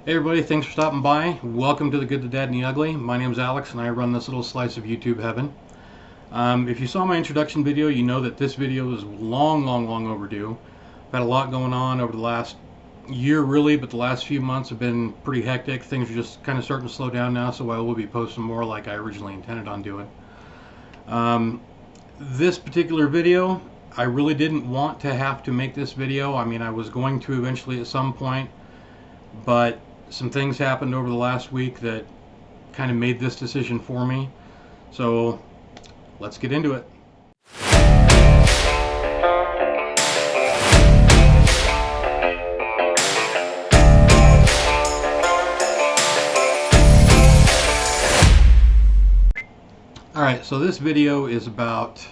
Hey everybody, thanks for stopping by. Welcome to The Good, the Dad, and the Ugly. My name is Alex and I run this little slice of YouTube heaven. If you saw my introduction video, you know that this video is long overdue. I've had a lot going on over the last year really, but the last few months have been pretty hectic. Things are just kind of starting to slow down now, so I will be posting more like I originally intended on doing. This particular video, I really didn't want to have to make this video. I mean, I was going to eventually at some point, but some things happened over the last week that kind of made this decision for me. So let's get into it. Alright, so this video is about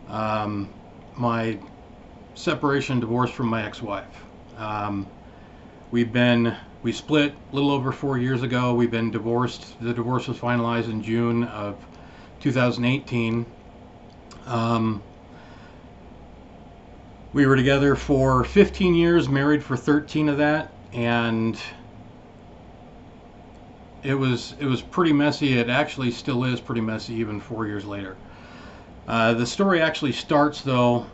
my separation, divorce from my ex-wife. We split a little over 4 years ago. We've been divorced. The divorce was finalized in June of 2018. We were together for 15 years, married for 13 of that, and it was pretty messy. It actually still is pretty messy even 4 years later. The story actually starts though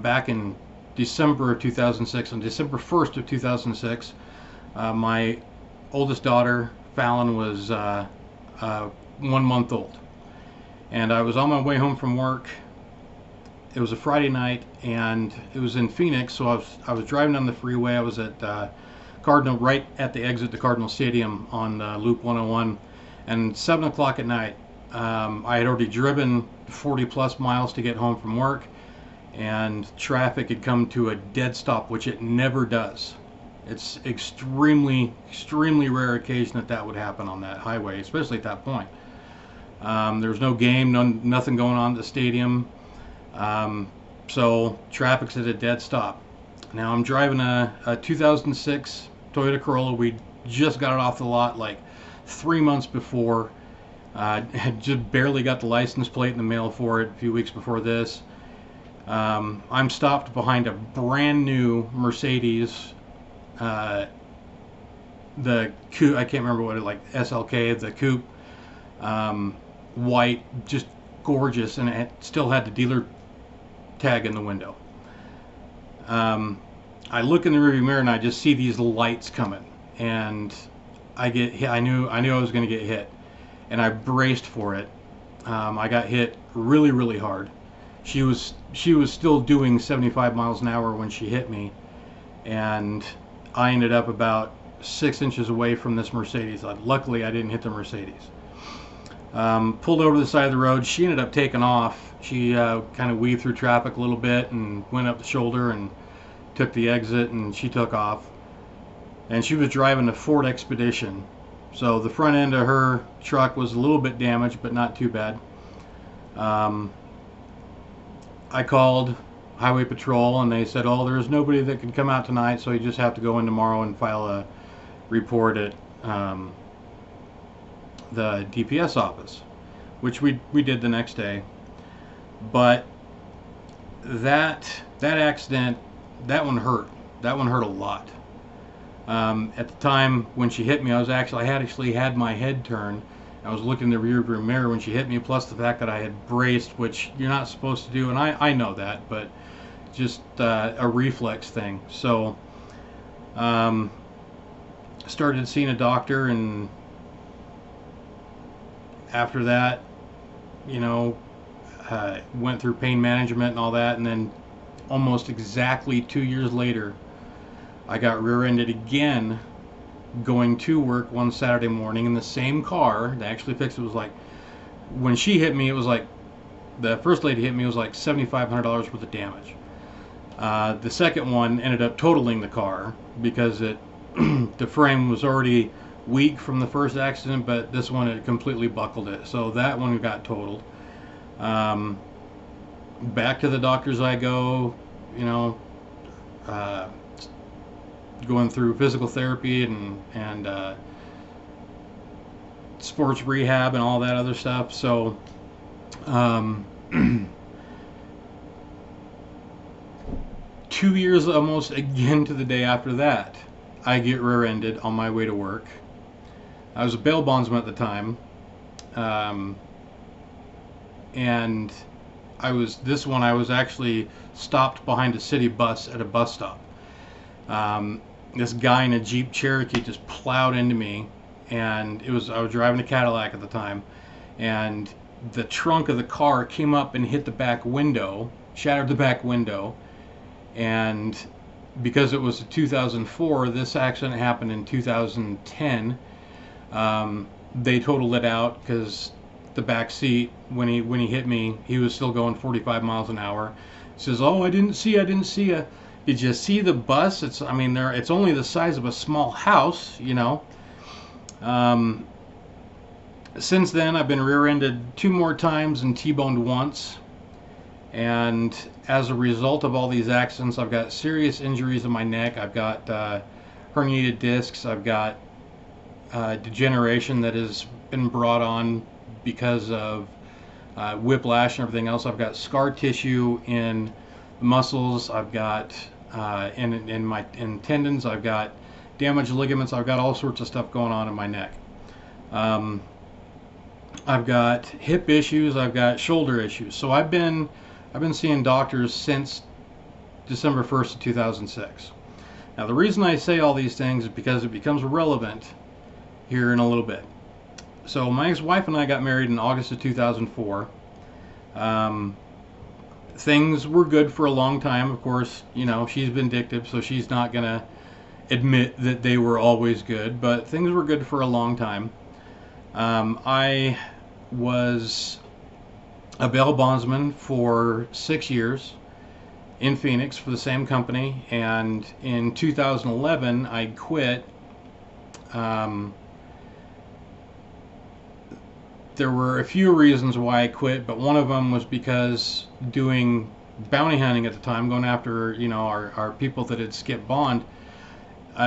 back in December of 2006. On December 1st of 2006, my oldest daughter, Fallon, was 1 month old. And I was on my way home from work. It was a Friday night, and it was in Phoenix, so I was driving down the freeway. I was at Cardinal, right at the exit to Cardinal Stadium on Loop 101. And 7 o'clock at night, I had already driven 40 plus miles to get home from work, and traffic had come to a dead stop, which it never does. It's extremely rare occasion that would happen on that highway, especially at that point. There was no game, nothing going on at the stadium, so traffic's at a dead stop. Now I'm driving a 2006 Toyota Corolla. We just got it off the lot like 3 months before. Had just barely got the license plate in the mail for it a few weeks before this. I'm stopped behind a brand new Mercedes, the coupe, I can't remember what it, like SLK, the coupe, white, just gorgeous, and it still had the dealer tag in the window. I look in the rearview mirror and I just see these lights coming, and I get hit. I knew I was going to get hit, and I braced for it. I got hit really hard. She was still doing 75 miles an hour when she hit me, and I ended up about 6 inches away from this Mercedes. Luckily, I didn't hit the Mercedes. Pulled over to the side of the road. She ended up taking off. She kind of weaved through traffic a little bit and went up the shoulder and took the exit, and she took off. And she was driving a Ford Expedition. So the front end of her truck was a little bit damaged, but not too bad. I called Highway Patrol, and they said, oh, there's nobody that can come out tonight, so you just have to go in tomorrow and file a report at the DPS office, which we did the next day. But that accident, that one hurt a lot. At the time when she hit me, I actually had my head turned. I was looking in the rear view mirror when she hit me, plus the fact that I had braced, which you're not supposed to do, and I know that, but just a reflex thing. So started seeing a doctor, and after that, you know, went through pain management and all that, and then almost exactly 2 years later, I got rear-ended again going to work one Saturday morning in the same car. They actually fixed it. It was like, when she hit me, it was like, the first lady hit me, it was like $7,500 worth of damage. The second one ended up totaling the car because the frame was already weak from the first accident, but this one, it completely buckled it. So that one got totaled. Back to the doctors I go, you know, going through physical therapy and sports rehab and all that other stuff. So 2 years almost again to the day after that, I get rear-ended on my way to work. I was a bail bondsman at the time, and I was actually stopped behind a city bus at a bus stop. This guy in a Jeep Cherokee just plowed into me, and I was driving a Cadillac at the time, and the trunk of the car came up and hit the back window, shattered the back window, and because it was a 2004, this accident happened in 2010. They totaled it out because the back seat, when he hit me, he was still going 45 miles an hour. He says, "Oh, I didn't see you. Did you see the bus? It's only the size of a small house, you know." Since then, I've been rear-ended 2 more times and T-boned once. And as a result of all these accidents, I've got serious injuries in my neck. I've got herniated discs. I've got degeneration that has been brought on because of whiplash and everything else. I've got scar tissue in muscles. I've got in tendons. I've got damaged ligaments. I've got all sorts of stuff going on in my neck. I've got hip issues. I've got shoulder issues. So I've been seeing doctors since December 1st of 2006. Now, the reason I say all these things is because it becomes relevant here in a little bit. So my ex-wife and I got married in August of 2004. Things were good for a long time. Of course, you know, she's vindictive, so she's not going to admit that they were always good, but things were good for a long time. I was a bail bondsman for 6 years in Phoenix for the same company, and in 2011 I quit. There were a few reasons why I quit, but one of them was because doing bounty hunting at the time, going after, you know, our people that had skipped bond,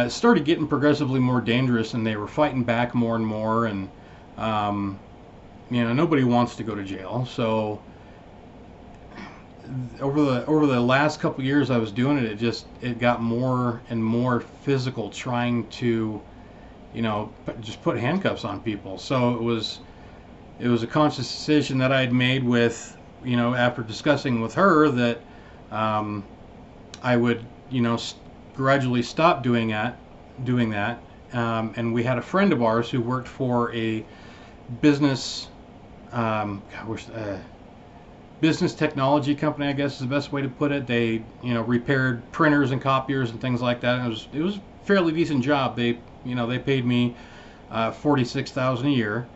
started getting progressively more dangerous, and they were fighting back more and more, and you know, nobody wants to go to jail. So over the last couple of years I was doing it, it got more and more physical, trying to, you know, just put handcuffs on people. So it was a conscious decision that I had made with, you know, after discussing with her, that I would, you know, gradually stop doing that. And we had a friend of ours who worked for a business business technology company, I guess is the best way to put it. They, you know, repaired printers and copiers and things like that. And it was a fairly decent job. They, you know, they paid me $46,000 a year,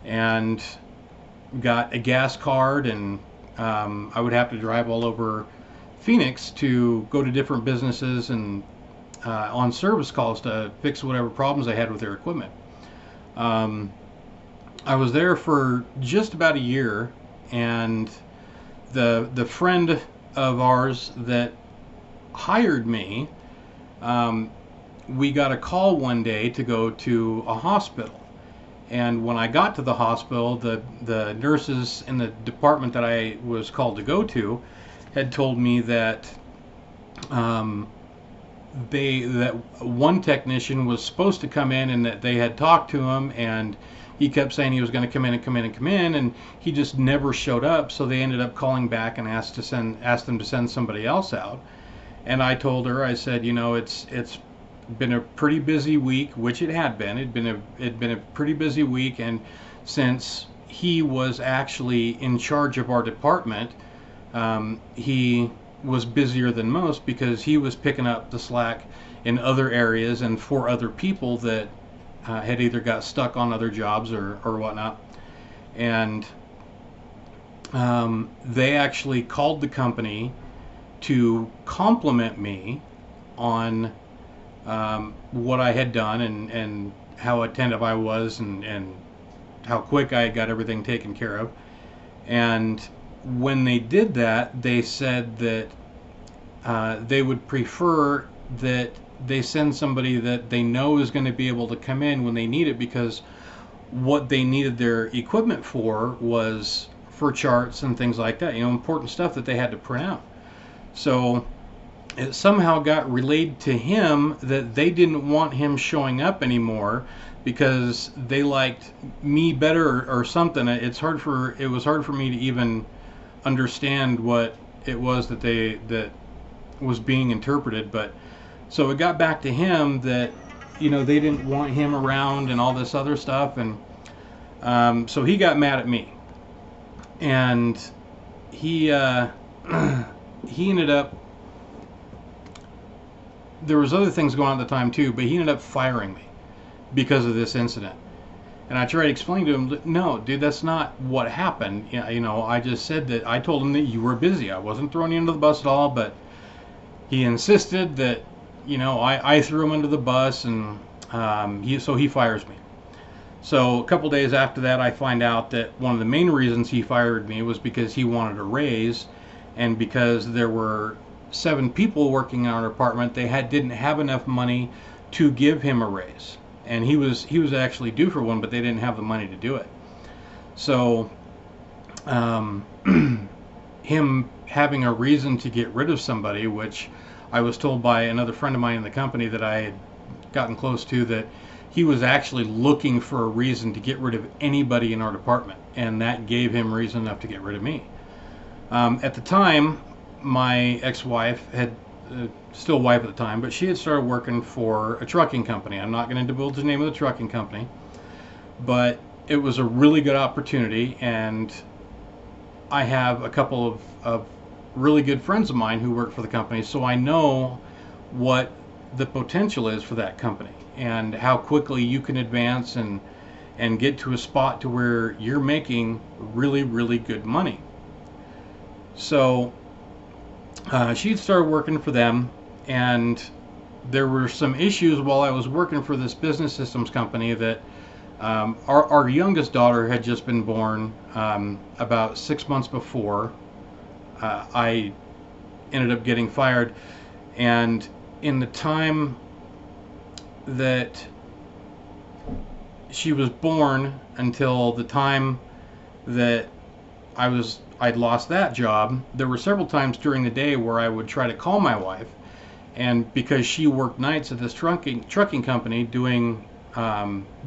and got a gas card, and I would have to drive all over Phoenix to go to different businesses and on service calls to fix whatever problems they had with their equipment. I was there for just about a year, and the friend of ours that hired me, we got a call one day to go to a hospital. And when I got to the hospital, the nurses in the department that I was called to go to had told me that that one technician was supposed to come in, and that they had talked to him, and he kept saying he was going to come in, and he just never showed up. So they ended up calling back and asked them to send somebody else out. And I told her, I said, you know, it's been a pretty busy week, which it had been. It'd been a pretty busy week, and since he was actually in charge of our department, he was busier than most because he was picking up the slack in other areas and for other people that had either got stuck on other jobs or whatnot. And they actually called the company to compliment me on what I had done, and how attentive I was, and how quick I got everything taken care of. And when they did that, they said that they would prefer that they send somebody that they know is going to be able to come in when they need it, because what they needed their equipment for was for charts and things like that, you know, important stuff that they had to print out. So it somehow got relayed to him that they didn't want him showing up anymore because they liked me better, or something. It was hard for me to even understand what it was that was being interpreted. But so it got back to him that, they didn't want him around and all this other stuff. And so he got mad at me, and he he ended up, there was other things going on at the time too, but he ended up firing me because of this incident. And I tried to explain to him, no, dude, that's not what happened. I just said that I told him that you were busy. I wasn't throwing you under the bus at all, but he insisted that, I threw him under the bus, and he fires me. So a couple days after that, I find out that one of the main reasons he fired me was because he wanted a raise, and because there were 7 people working in our department, they didn't have enough money to give him a raise, and he was actually due for one, but they didn't have the money to do it. So him having a reason to get rid of somebody, which I was told by another friend of mine in the company that I had gotten close to, that he was actually looking for a reason to get rid of anybody in our department, and that gave him reason enough to get rid of me. At the time, my ex-wife had, still wife at the time, but she had started working for a trucking company. I'm not going to divulge the name of the trucking company, but it was a really good opportunity, and I have a couple of really good friends of mine who work for the company, so I know what the potential is for that company and how quickly you can advance and get to a spot to where you're making really, really good money. So she'd started working for them, and there were some issues while I was working for this business systems company that our youngest daughter had just been born about 6 months before I ended up getting fired. And in the time that she was born until the time that I'd lost that job, there were several times during the day where I would try to call my wife, and because she worked nights at this trucking company doing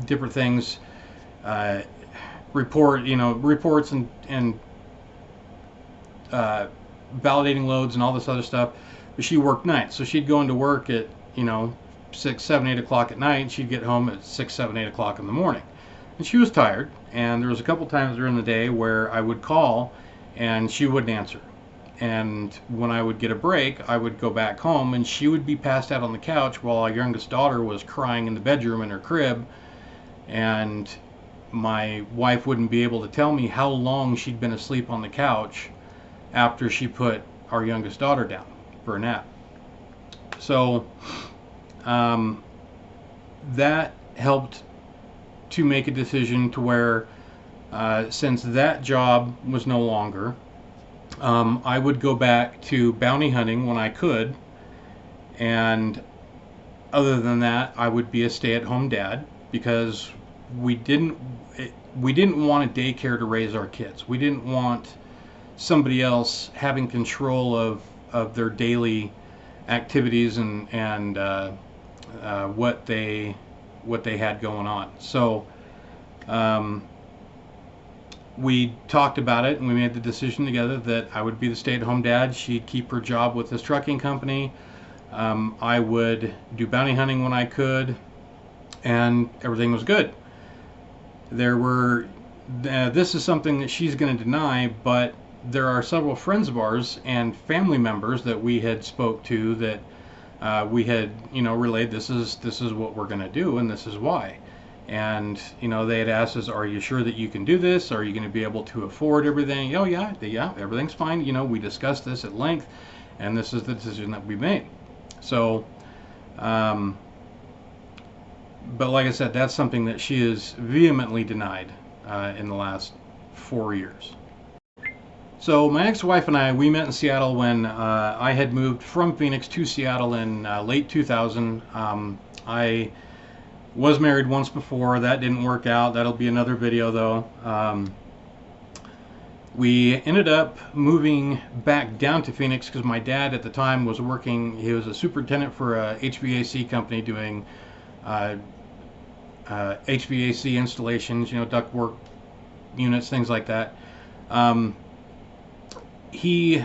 different things, reports and validating loads and all this other stuff. But she worked nights, so she'd go into work at 6, 7, 8 o'clock at night, and she'd get home at 6, 7, 8 o'clock in the morning, and she was tired. And there was a couple times during the day where I would call and she wouldn't answer, and when I would get a break, I would go back home and she would be passed out on the couch while our youngest daughter was crying in the bedroom in her crib, and my wife wouldn't be able to tell me how long she'd been asleep on the couch after she put our youngest daughter down for a nap. So that helped to make a decision to where since that job was no longer, I would go back to bounty hunting when I could, and other than that, I would be a stay-at-home dad, because we didn't want a daycare to raise our kids. We didn't want somebody else having control of their daily activities and what they had going on. So we talked about it, and we made the decision together that I would be the stay-at-home dad. She'd keep her job with this trucking company. I would do bounty hunting when I could, and everything was good. There were, this is something that she's going to deny, but there are several friends of ours and family members that we had spoke to that we had, relayed, this is what we're going to do, and this is why. And they had asked us, are you sure that you can do this? Are you going to be able to afford everything? Oh yeah, everything's fine. We discussed this at length, and this is the decision that we made. So but like I said, that's something that she is vehemently denied in the last 4 years. So my ex-wife and I, we met in Seattle when I had moved from Phoenix to Seattle in late 2000. I was married once before. That didn't work out. That'll be another video though. We ended up moving back down to Phoenix because my dad at the time was working. He was a superintendent for a HVAC company doing HVAC installations, ductwork units, things like that. He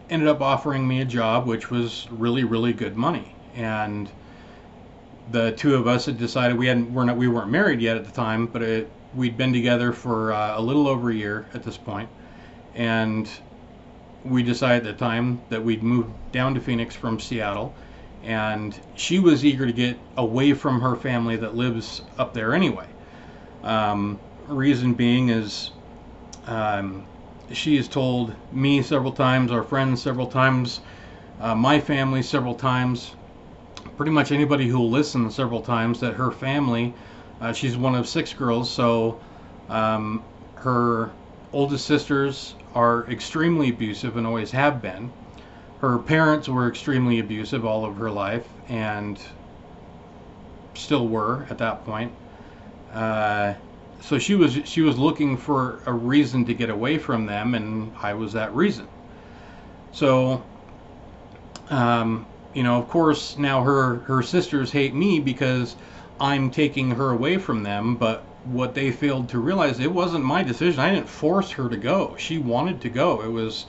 ended up offering me a job, which was really, really good money. And the two of us had decided we weren't married yet at the time, but we'd been together for a little over a year at this point, and we decided at the time that we'd move down to Phoenix from Seattle, and she was eager to get away from her family that lives up there anyway. Reason being is she has told me several times, our friends several times, my family several times, pretty much anybody who will listen several times, that her family, she's one of 6 girls, so her oldest sisters are extremely abusive and always have been. Her parents were extremely abusive all of her life and still were at that point. So she was looking for a reason to get away from them, and I was that reason. So of course now her sisters hate me because I'm taking her away from them, but what they failed to realize, it wasn't my decision. I didn't force her to go. She wanted to go. It was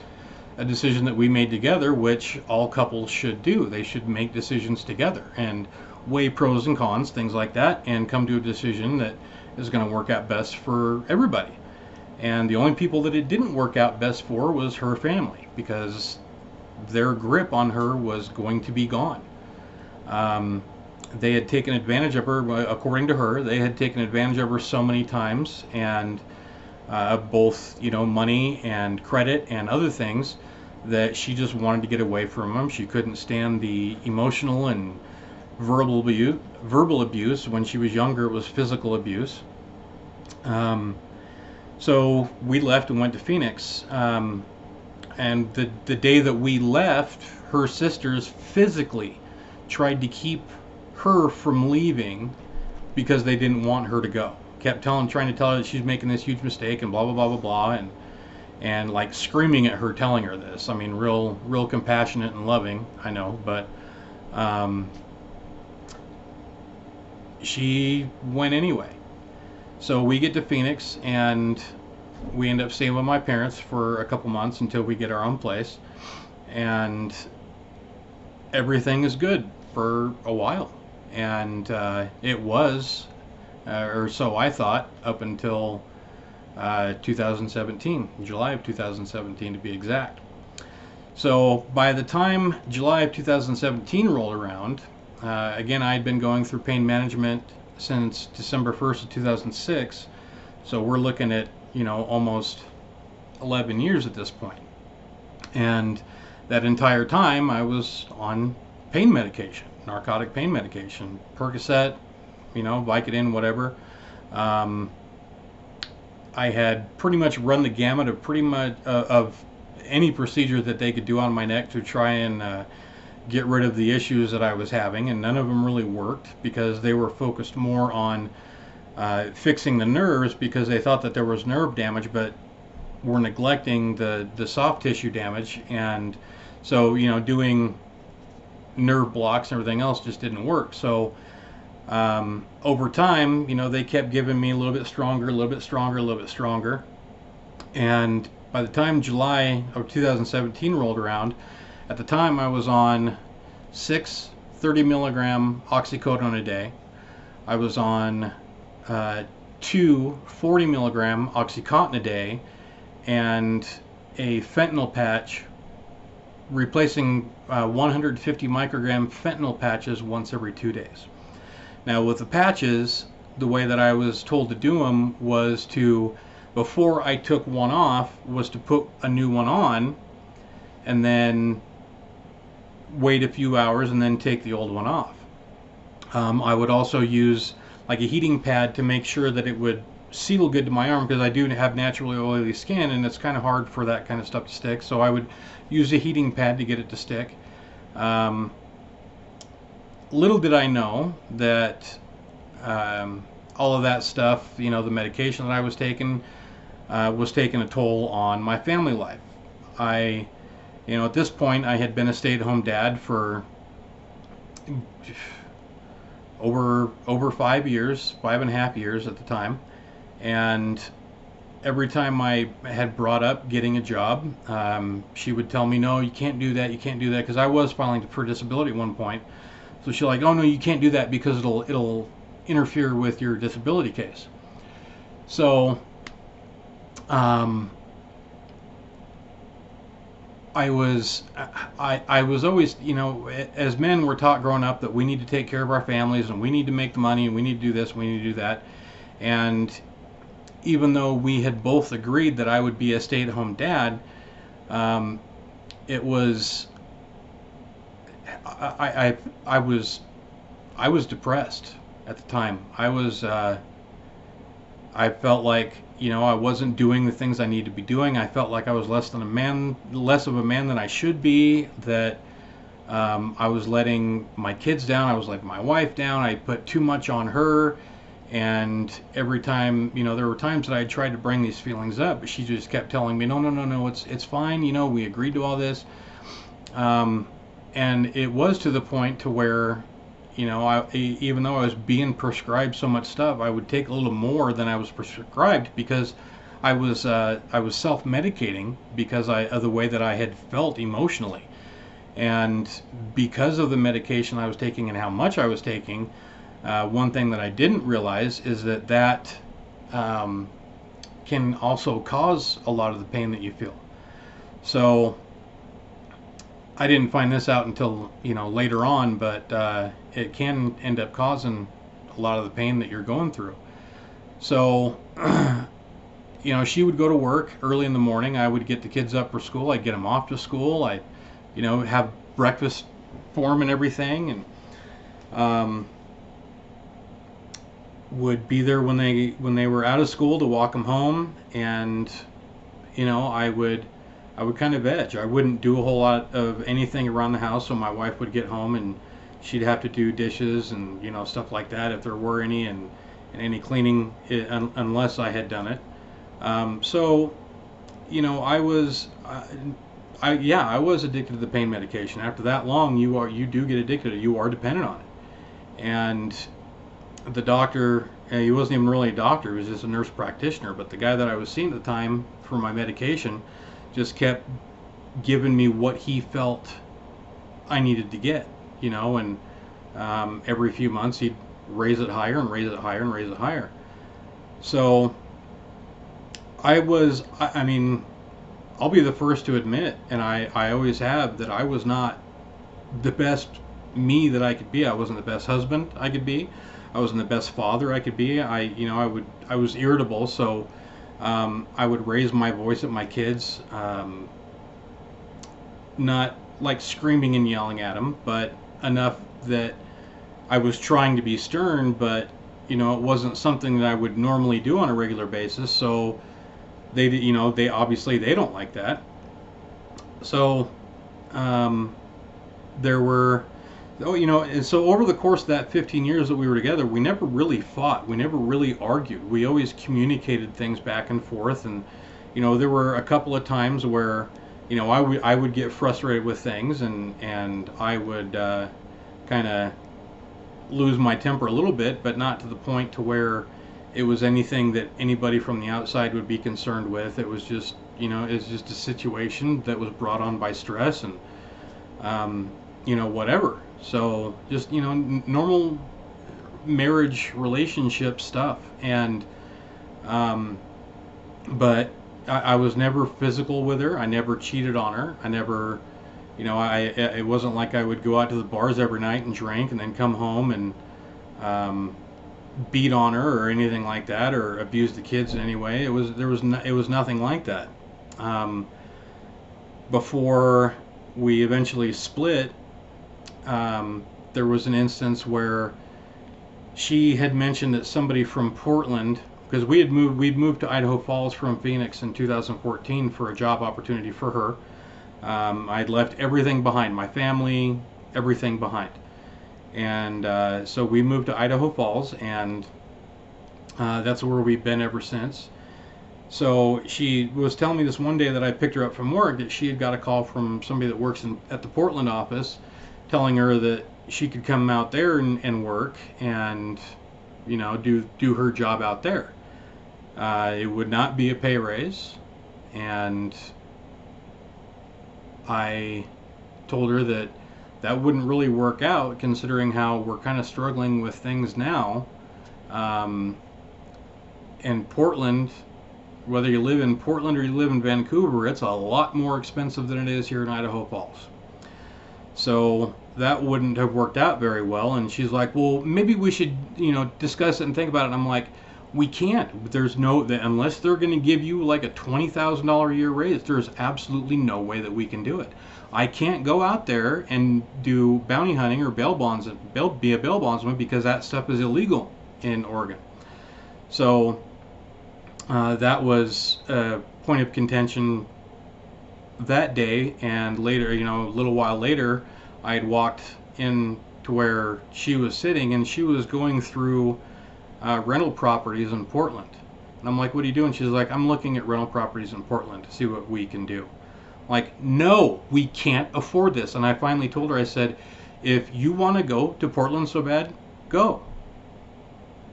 a decision that we made together, which all couples should do. They should make decisions together and weigh pros and cons, things like that, and come to a decision that is going to work out best for everybody. And the only people that it didn't work out best for was her family, because their grip on her was going to be gone. They had taken advantage of her, according to her. They had taken advantage of her so many times, and both money and credit and other things, that she just wanted to get away from them. She couldn't stand the emotional and verbal abuse. When she was younger, it was physical abuse. So we left and went to Phoenix. And the day that we left, her sisters physically tried to keep her from leaving because they didn't want her to go. Kept trying to tell her that she's making this huge mistake and blah blah blah blah blah, and like screaming at her, telling her this. I mean, real compassionate and loving, I know, but she went anyway. So we get to Phoenix, and we end up staying with my parents for a couple months until we get our own place, and everything is good for a while. And it was, or so I thought, up until 2017, July of 2017 to be exact. So by the time July of 2017 rolled around, again, I had been going through pain management since December 1st of 2006. So we're looking at, almost 11 years at this point. And that entire time I was on pain medication, narcotic pain medication, Percocet, Vicodin, whatever. I had pretty much run the gamut of any procedure that they could do on my neck to try and get rid of the issues that I was having, and none of them really worked because they were focused more on fixing the nerves, because they thought that there was nerve damage, but were neglecting the soft tissue damage. And so doing nerve blocks and everything else just didn't work. So over time, they kept giving me a little bit stronger, a little bit stronger, a little bit stronger. And by the time July of 2017 rolled around, at the time I was on 6 30 milligram oxycodone a day. I was on 2 40 milligram oxycontin a day, and a fentanyl patch, replacing 150 microgram fentanyl patches once every 2 days. Now with the patches, the way that I was told to do them was to, before I took one off, was to put a new one on, and then wait a few hours and then take the old one off. I would also use like a heating pad to make sure that it would seal good to my arm, because I do have naturally oily skin and it's kind of hard for that kind of stuff to stick. So I would use a heating pad to get it to stick. Little did I know that all of that stuff, the medication that I was taking, was taking a toll on my family life. I, at this point, I had been a stay-at-home dad for over 5 years, 5.5 years at the time, and every time I had brought up getting a job, she would tell me, "No, you can't do that. You can't do that," because I was filing for disability at one point. So she's like, "Oh no, you can't do that because it'll interfere with your disability case." So I was always, as men, we're taught growing up that we need to take care of our families and we need to make the money and we need to do this, we need to do that. And even though we had both agreed that I would be a stay-at-home dad, it was I was depressed at the time. I felt like, I wasn't doing the things I needed to be doing. I felt like I was less of a man than I should be, that I was letting my kids down, I was letting my wife down, I put too much on her, and every time, there were times that I tried to bring these feelings up, but she just kept telling me, no, it's fine, we agreed to all this. And it was to the point to where, even though I was being prescribed so much stuff, I would take a little more than I was prescribed because I was self-medicating because of the way that I had felt emotionally, and because of the medication I was taking and how much I was taking. One thing that I didn't realize is that can also cause a lot of the pain that you feel. So I didn't find this out until later on, but it can end up causing a lot of the pain that you're going through. So she would go to work early in the morning. I would get the kids up for school. I'd get them off to school. I'd have breakfast for them and everything, and would be there when they were out of school to walk them home. And I would kind of veg. I wouldn't do a whole lot of anything around the house, so my wife would get home and she'd have to do dishes and stuff like that if there were any, and any cleaning unless I had done it. So I was addicted to the pain medication. After that long, you do get addicted. You are dependent on it. And the doctor, he wasn't even really a doctor, he was just a nurse practitioner, but the guy that I was seeing at the time for my medication just kept giving me what he felt I needed to get, and every few months he'd raise it higher and raise it higher and raise it higher. So I mean, I'll be the first to admit, and I always have, that I was not the best me that I could be. I wasn't the best husband I could be. I wasn't the best father I could be. I was irritable, so I would raise my voice at my kids, not like screaming and yelling at them, but enough that I was trying to be stern, but it wasn't something that I would normally do on a regular basis. So they obviously they don't like that. So there were, and so over the course of that 15 years that we were together, we never really fought. We never really argued. We always communicated things back and forth. And, there were a couple of times where, I would get frustrated with things, and I would kind of lose my temper a little bit, but not to the point to where it was anything that anybody from the outside would be concerned with. It was just, it's just a situation that was brought on by stress and, whatever. So just, normal marriage relationship stuff. And, but I was never physical with her. I never cheated on her. I never, it wasn't like I would go out to the bars every night and drink and then come home and, beat on her or anything like that, or abuse the kids in any way. It was nothing like that. Before we eventually split, there was an instance where she had mentioned that somebody from Portland, because we'd moved to Idaho Falls from Phoenix in 2014 for a job opportunity for her. I'd left everything behind, my family, everything behind. And so we moved to Idaho Falls, and that's where we've been ever since. So she was telling me this one day that I picked her up from work that she had got a call from somebody that works at the Portland office, telling her that she could come out there and work and, you know, do her job out there. It would not be a pay raise, and I told her that that wouldn't really work out considering how we're kind of struggling with things now. Um, in Portland, whether you live in Portland or you live in Vancouver, it's a lot more expensive than it is here in Idaho Falls. So that wouldn't have worked out very well. And she's like, well, maybe we should, you know, discuss it and think about it. And I'm like, we can't. There's no, unless they're going to give you like a $20,000 a year raise, there's absolutely no way that we can do it. I can't go out there and do bounty hunting or bail bonds, be a bail bondsman, because that stuff is illegal in Oregon. So that was a point of contention that day, and later, you know, a little while later, I had walked in to where she was sitting, and she was going through rental properties in Portland. And I'm like, what are you doing? She's like, I'm looking at rental properties in Portland to see what we can do. I'm like, no, we can't afford this. And I finally told her, I said, if you want to go to Portland so bad, go.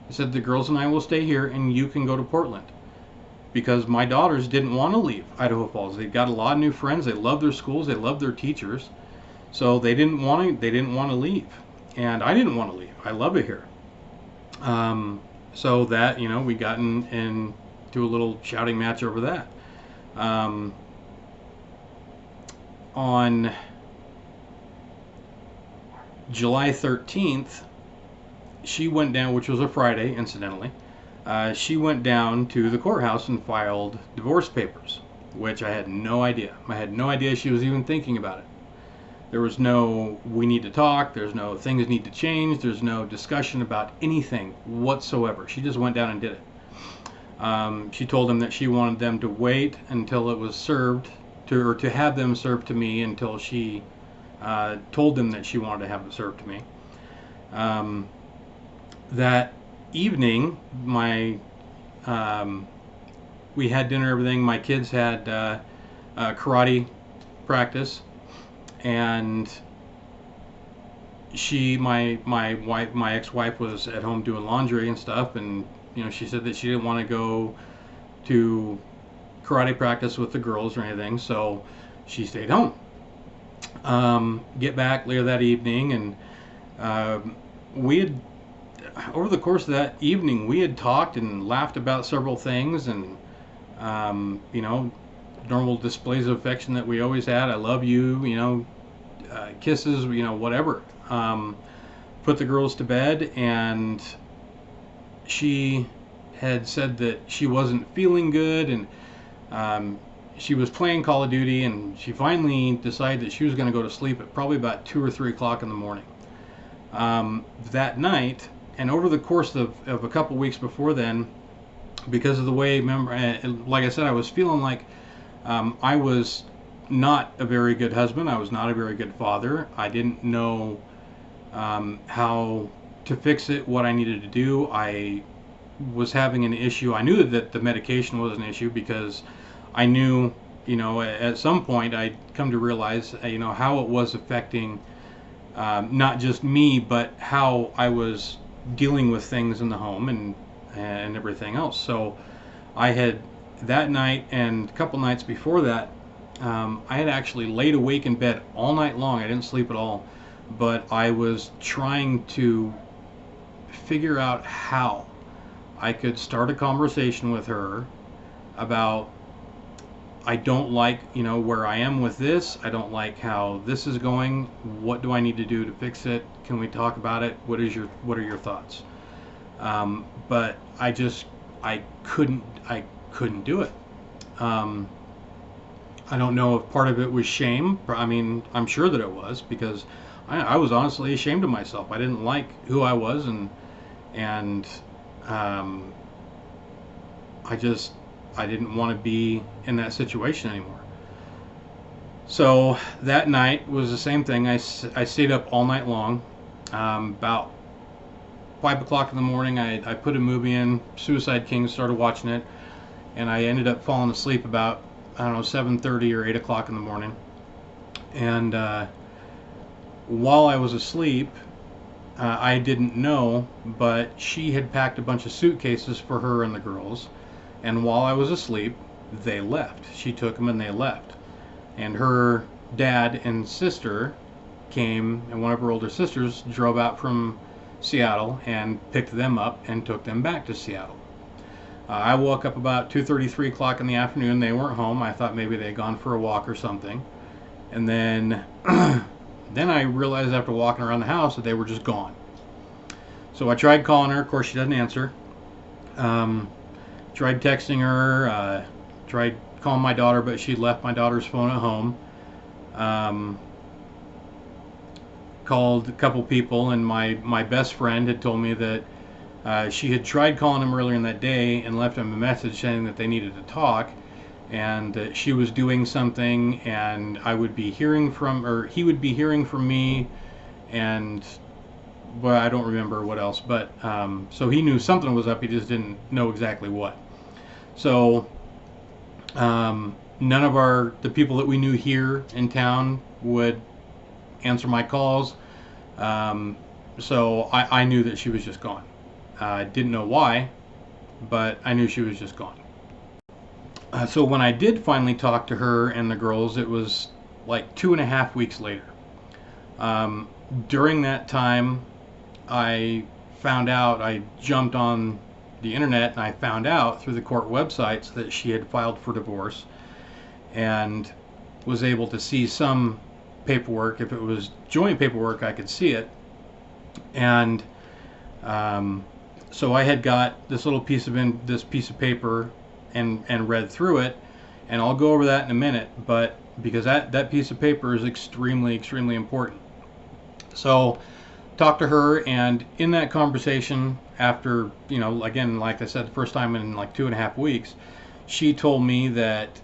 I said, the girls and I will stay here and you can go to Portland. Because my daughters didn't want to leave Idaho Falls. They got a lot of new friends. They love their schools. They love their teachers. So they didn't want to leave. And I didn't want to leave. I love it here. So that, you know, we got into a little shouting match over that. On July 13th, she went down, which was a Friday, incidentally. She went down to the courthouse and filed divorce papers, which I had no idea. I had no idea she was even thinking about it. There was no, we need to talk, there's no things need to change, there's no discussion about anything whatsoever. She just went down and did it. She told them that she wanted them to wait until it was served, or to have them served to me until she told them that she wanted to have them served to me. That evening, we had dinner and everything. My kids had karate practice, and my ex-wife was at home doing laundry and stuff, and you know, she said that she didn't want to go to karate practice with the girls or anything, so she stayed home. Get back later that evening, and we had, over the course of that evening, we had talked and laughed about several things, and you know, normal displays of affection that we always had. I love you, you know, kisses, you know, whatever. Put the girls to bed, and she had said that she wasn't feeling good, and she was playing Call of Duty, and she finally decided that she was going to go to sleep at probably about 2 or 3 o'clock in the morning. That night, and over the course of a couple weeks before then, because of the way, like I said, I was feeling like I was not a very good husband. I was not a very good father. I didn't know how to fix it, what I needed to do. I was having an issue. I knew that the medication was an issue, because I knew, you know, at some point I'd come to realize, you know, how it was affecting not just me, but how I was dealing with things in the home and everything else. So I had, that night and a couple nights before that, I had actually laid awake in bed all night long. I didn't sleep at all, but I was trying to figure out how I could start a conversation with her about, I don't like, you know, where I am with this. I don't like how this is going. What do I need to do to fix it? Can we talk about it? What are your thoughts? But I couldn't do it. I don't know if part of it was shame. I mean, I'm sure that it was, because I was honestly ashamed of myself. I didn't like who I was, and I didn't want to be in that situation anymore. So that night was the same thing. I stayed up all night long. About 5 o'clock in the morning, I put a movie in, Suicide King, started watching it, and I ended up falling asleep about, I don't know, 7:30 or 8 o'clock in the morning. And while I was asleep, I didn't know, but she had packed a bunch of suitcases for her and the girls. And while I was asleep, they left. She took them and they left. And her dad and sister came, and one of her older sisters drove out from Seattle and picked them up and took them back to Seattle. I woke up about 2:30, 3 o'clock in the afternoon. They weren't home. I thought maybe they'd gone for a walk or something. And then then I realized after walking around the house that they were just gone. So I tried calling her. Of course, she doesn't answer. Tried texting her. Tried calling my daughter, but she left my daughter's phone at home. Called a couple people, and my best friend had told me that she had tried calling him earlier in that day and left him a message saying that they needed to talk, and that she was doing something, and I would be hearing from, or he would be hearing from me, and well, I don't remember what else, but so he knew something was up, he just didn't know exactly what. So none of the people that we knew here in town would answer my calls, so I knew that she was just gone. I didn't know why, but I knew she was just gone. So when I did finally talk to her and the girls, it was like 2.5 weeks later. During that time, I jumped on the internet and I found out through the court websites that she had filed for divorce, and was able to see some paperwork. If it was joint paperwork, I could see it. And so I had got this little piece of paper and read through it, and I'll go over that in a minute, but because that piece of paper is extremely important. So talked to her, and in that conversation, after, again, like I said, the first time in like 2.5 weeks, she told me that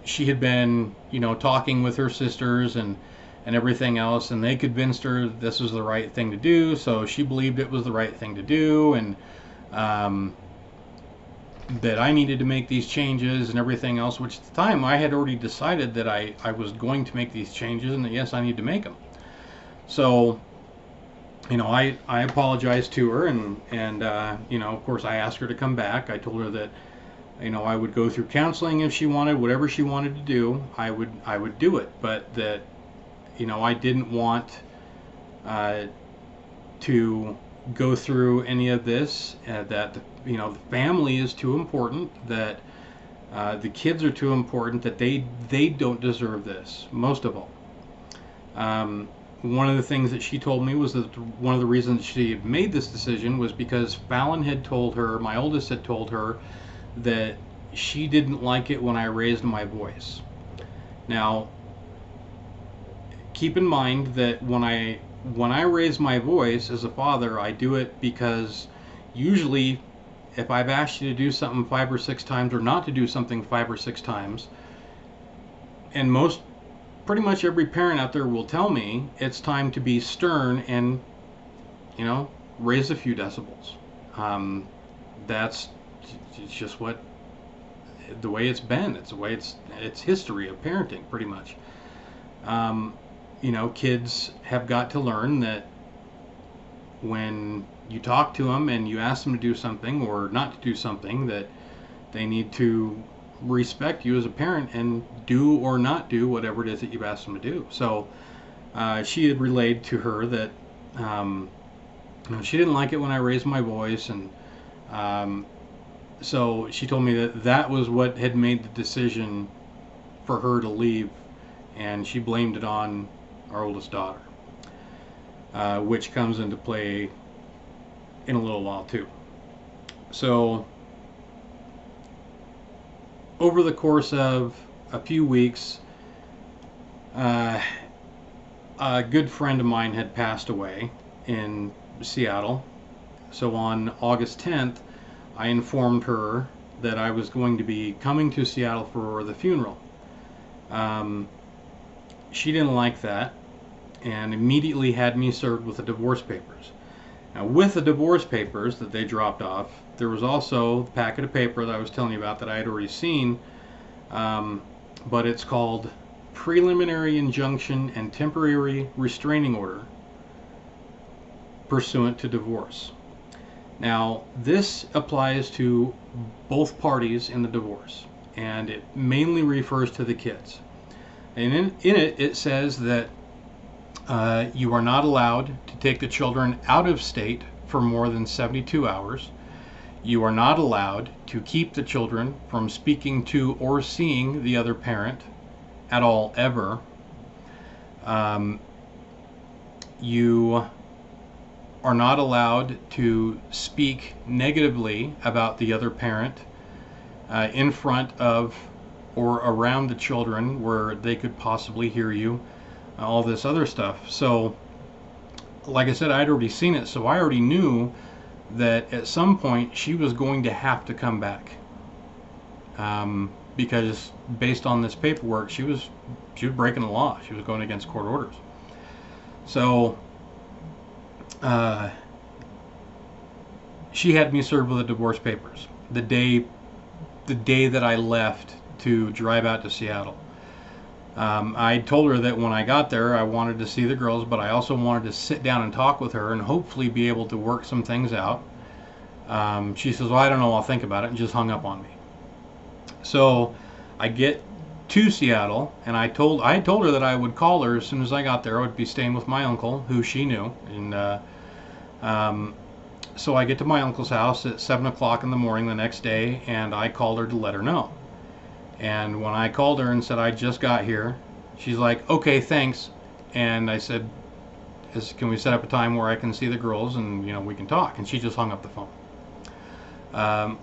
she had been, talking with her sisters and everything else, and they convinced her this was the right thing to do, so she believed it was the right thing to do, and that I needed to make these changes and everything else, which at the time I had already decided that I was going to make these changes, and that yes, I need to make them. So, I apologized to her, and of course I asked her to come back. I told her that I would go through counseling if she wanted, whatever she wanted to do, I would do it, but that I didn't want to go through any of this, that the family is too important, that the kids are too important, that they don't deserve this, most of all. One of the things that she told me was that one of the reasons she had made this decision was because Fallon had told her, my oldest had told her, that she didn't like it when I raised my voice. Now, keep in mind that when I raise my voice as a father, I do it because usually if I've asked you to do something 5 or 6 times, or not to do something 5 or 6 times, and pretty much every parent out there will tell me it's time to be stern and raise a few decibels. That's just the way it's been. It's the way it's history of parenting, pretty much. Kids have got to learn that when you talk to them and you ask them to do something or not to do something, that they need to respect you as a parent and do or not do whatever it is that you've asked them to do. So she had relayed to her that she didn't like it when I raised my voice, and so she told me that was what had made the decision for her to leave, and she blamed it on our oldest daughter, which comes into play in a little while too. So over the course of a few weeks, a good friend of mine had passed away in Seattle. So on August 10th, I informed her that I was going to be coming to Seattle for the funeral. She didn't like that, and immediately had me served with the divorce papers. Now, with the divorce papers that they dropped off, there was also the packet of paper that I was telling you about that I had already seen, but it's called Preliminary Injunction and Temporary Restraining Order pursuant to divorce. Now, this applies to both parties in the divorce, and it mainly refers to the kids. And in it, it says that you are not allowed to take the children out of state for more than 72 hours. You are not allowed to keep the children from speaking to or seeing the other parent at all, ever. You are not allowed to speak negatively about the other parent in front of or around the children where they could possibly hear you, all this other stuff. So, like I said, I'd already seen it, so I already knew that at some point she was going to have to come back, because based on this paperwork, she was breaking the law. She was going against court orders. So she had me served with the divorce papers the day that I left to drive out to Seattle. I told her that when I got there, I wanted to see the girls, but I also wanted to sit down and talk with her and hopefully be able to work some things out. She says, well, I don't know, I'll think about it, and just hung up on me. So I get to Seattle, and I told her that I would call her as soon as I got there. I would be staying with my uncle, who she knew, and so I get to my uncle's house at 7 o'clock in the morning the next day, and I called her to let her know. And when I called her and said I just got here, she's like, okay, thanks. And I said, can we set up a time where I can see the girls and we can talk? And she just hung up the phone.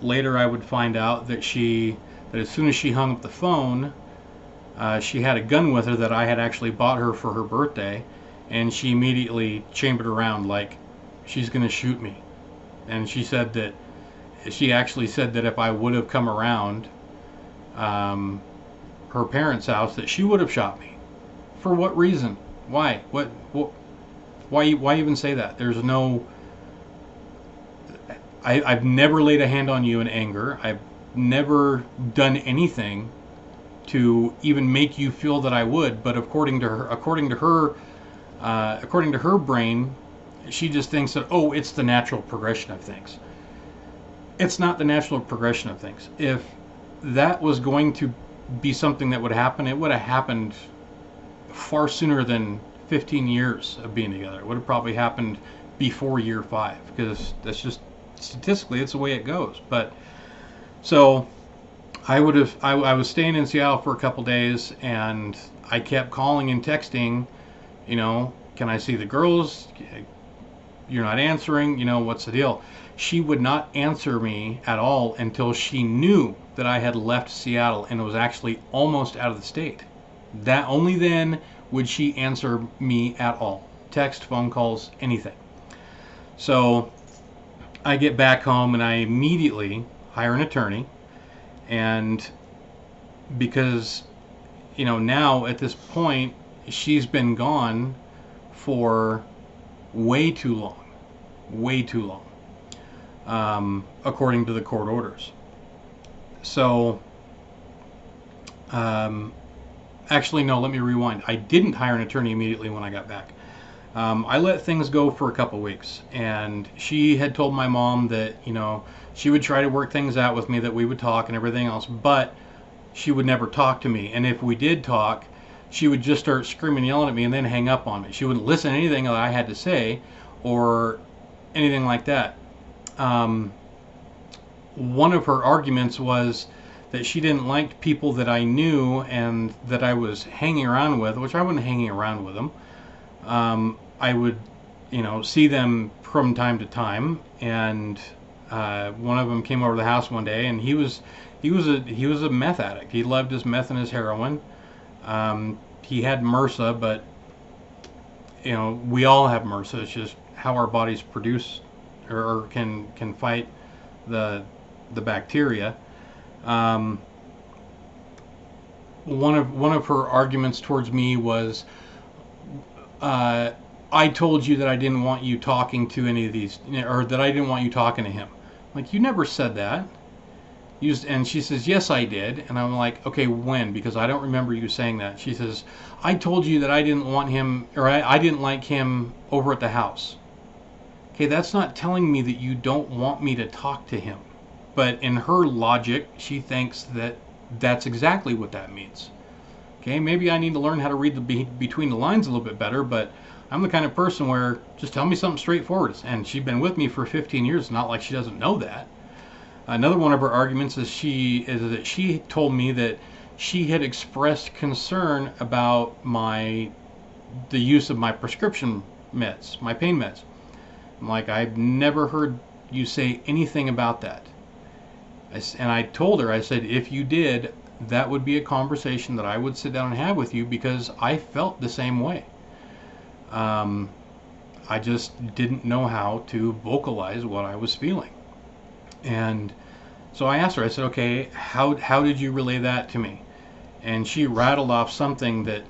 Later I would find out that as soon as she hung up the phone, she had a gun with her that I had actually bought her for her birthday, and she immediately chambered around like she's going to shoot me. And she actually said that if I would have come around her parents' house, that she would have shot me. For what reason? Why? Why even say that? There's no... I've never laid a hand on you in anger. I've never done anything to even make you feel that I would. But according to her brain, she just thinks that, oh, it's the natural progression of things. It's not the natural progression of things. If that was going to be something that would happen, it would have happened far sooner than 15 years of being together. It would have probably happened before year 5, because that's just statistically it's the way it goes. But so I was staying in Seattle for a couple days, and I kept calling and texting, can I see the girls? You're not answering, what's the deal? She would not answer me at all until she knew that I had left Seattle and was actually almost out of the state. That only then would she answer me at all. Text, phone calls, anything. So I get back home and I immediately hire an attorney, and because now at this point she's been gone for way too long, according to the court orders. So actually no, let me rewind. I didn't hire an attorney immediately when I got back. I let things go for a couple weeks, and she had told my mom that she would try to work things out with me, that we would talk and everything else, but she would never talk to me. And if we did talk, she would just start screaming, yelling at me, and then hang up on me. She wouldn't listen to anything that I had to say or anything like that. One of her arguments was that she didn't like people that I knew and that I was hanging around with, which I wasn't hanging around with them. I would, see them from time to time, and one of them came over to the house one day, and he was a meth addict. He loved his meth and his heroin. He had MRSA, but we all have MRSA. It's just how our bodies produce or can fight the bacteria. One of her arguments towards me was, I told you that I didn't want you talking to any of these, or that I didn't want you talking to him. Like, you never said that. And she says, yes, I did. And I'm like, okay, when? Because I don't remember you saying that. She says, I told you that I didn't want him, or I didn't like him over at the house. Okay, that's not telling me that you don't want me to talk to him. But in her logic, she thinks that that's exactly what that means. Okay, maybe I need to learn how to read between the lines a little bit better, but I'm the kind of person where just tell me something straightforward. And she's been with me for 15 years, not like she doesn't know that. Another one of her arguments is that she told me that she had expressed concern about the use of my prescription meds, my pain meds. I'm like, I've never heard you say anything about that. And I told her, I said, if you did, that would be a conversation that I would sit down and have with you, because I felt the same way. I just didn't know how to vocalize what I was feeling. And so I asked her, I said, okay, how did you relay that to me? And she rattled off something that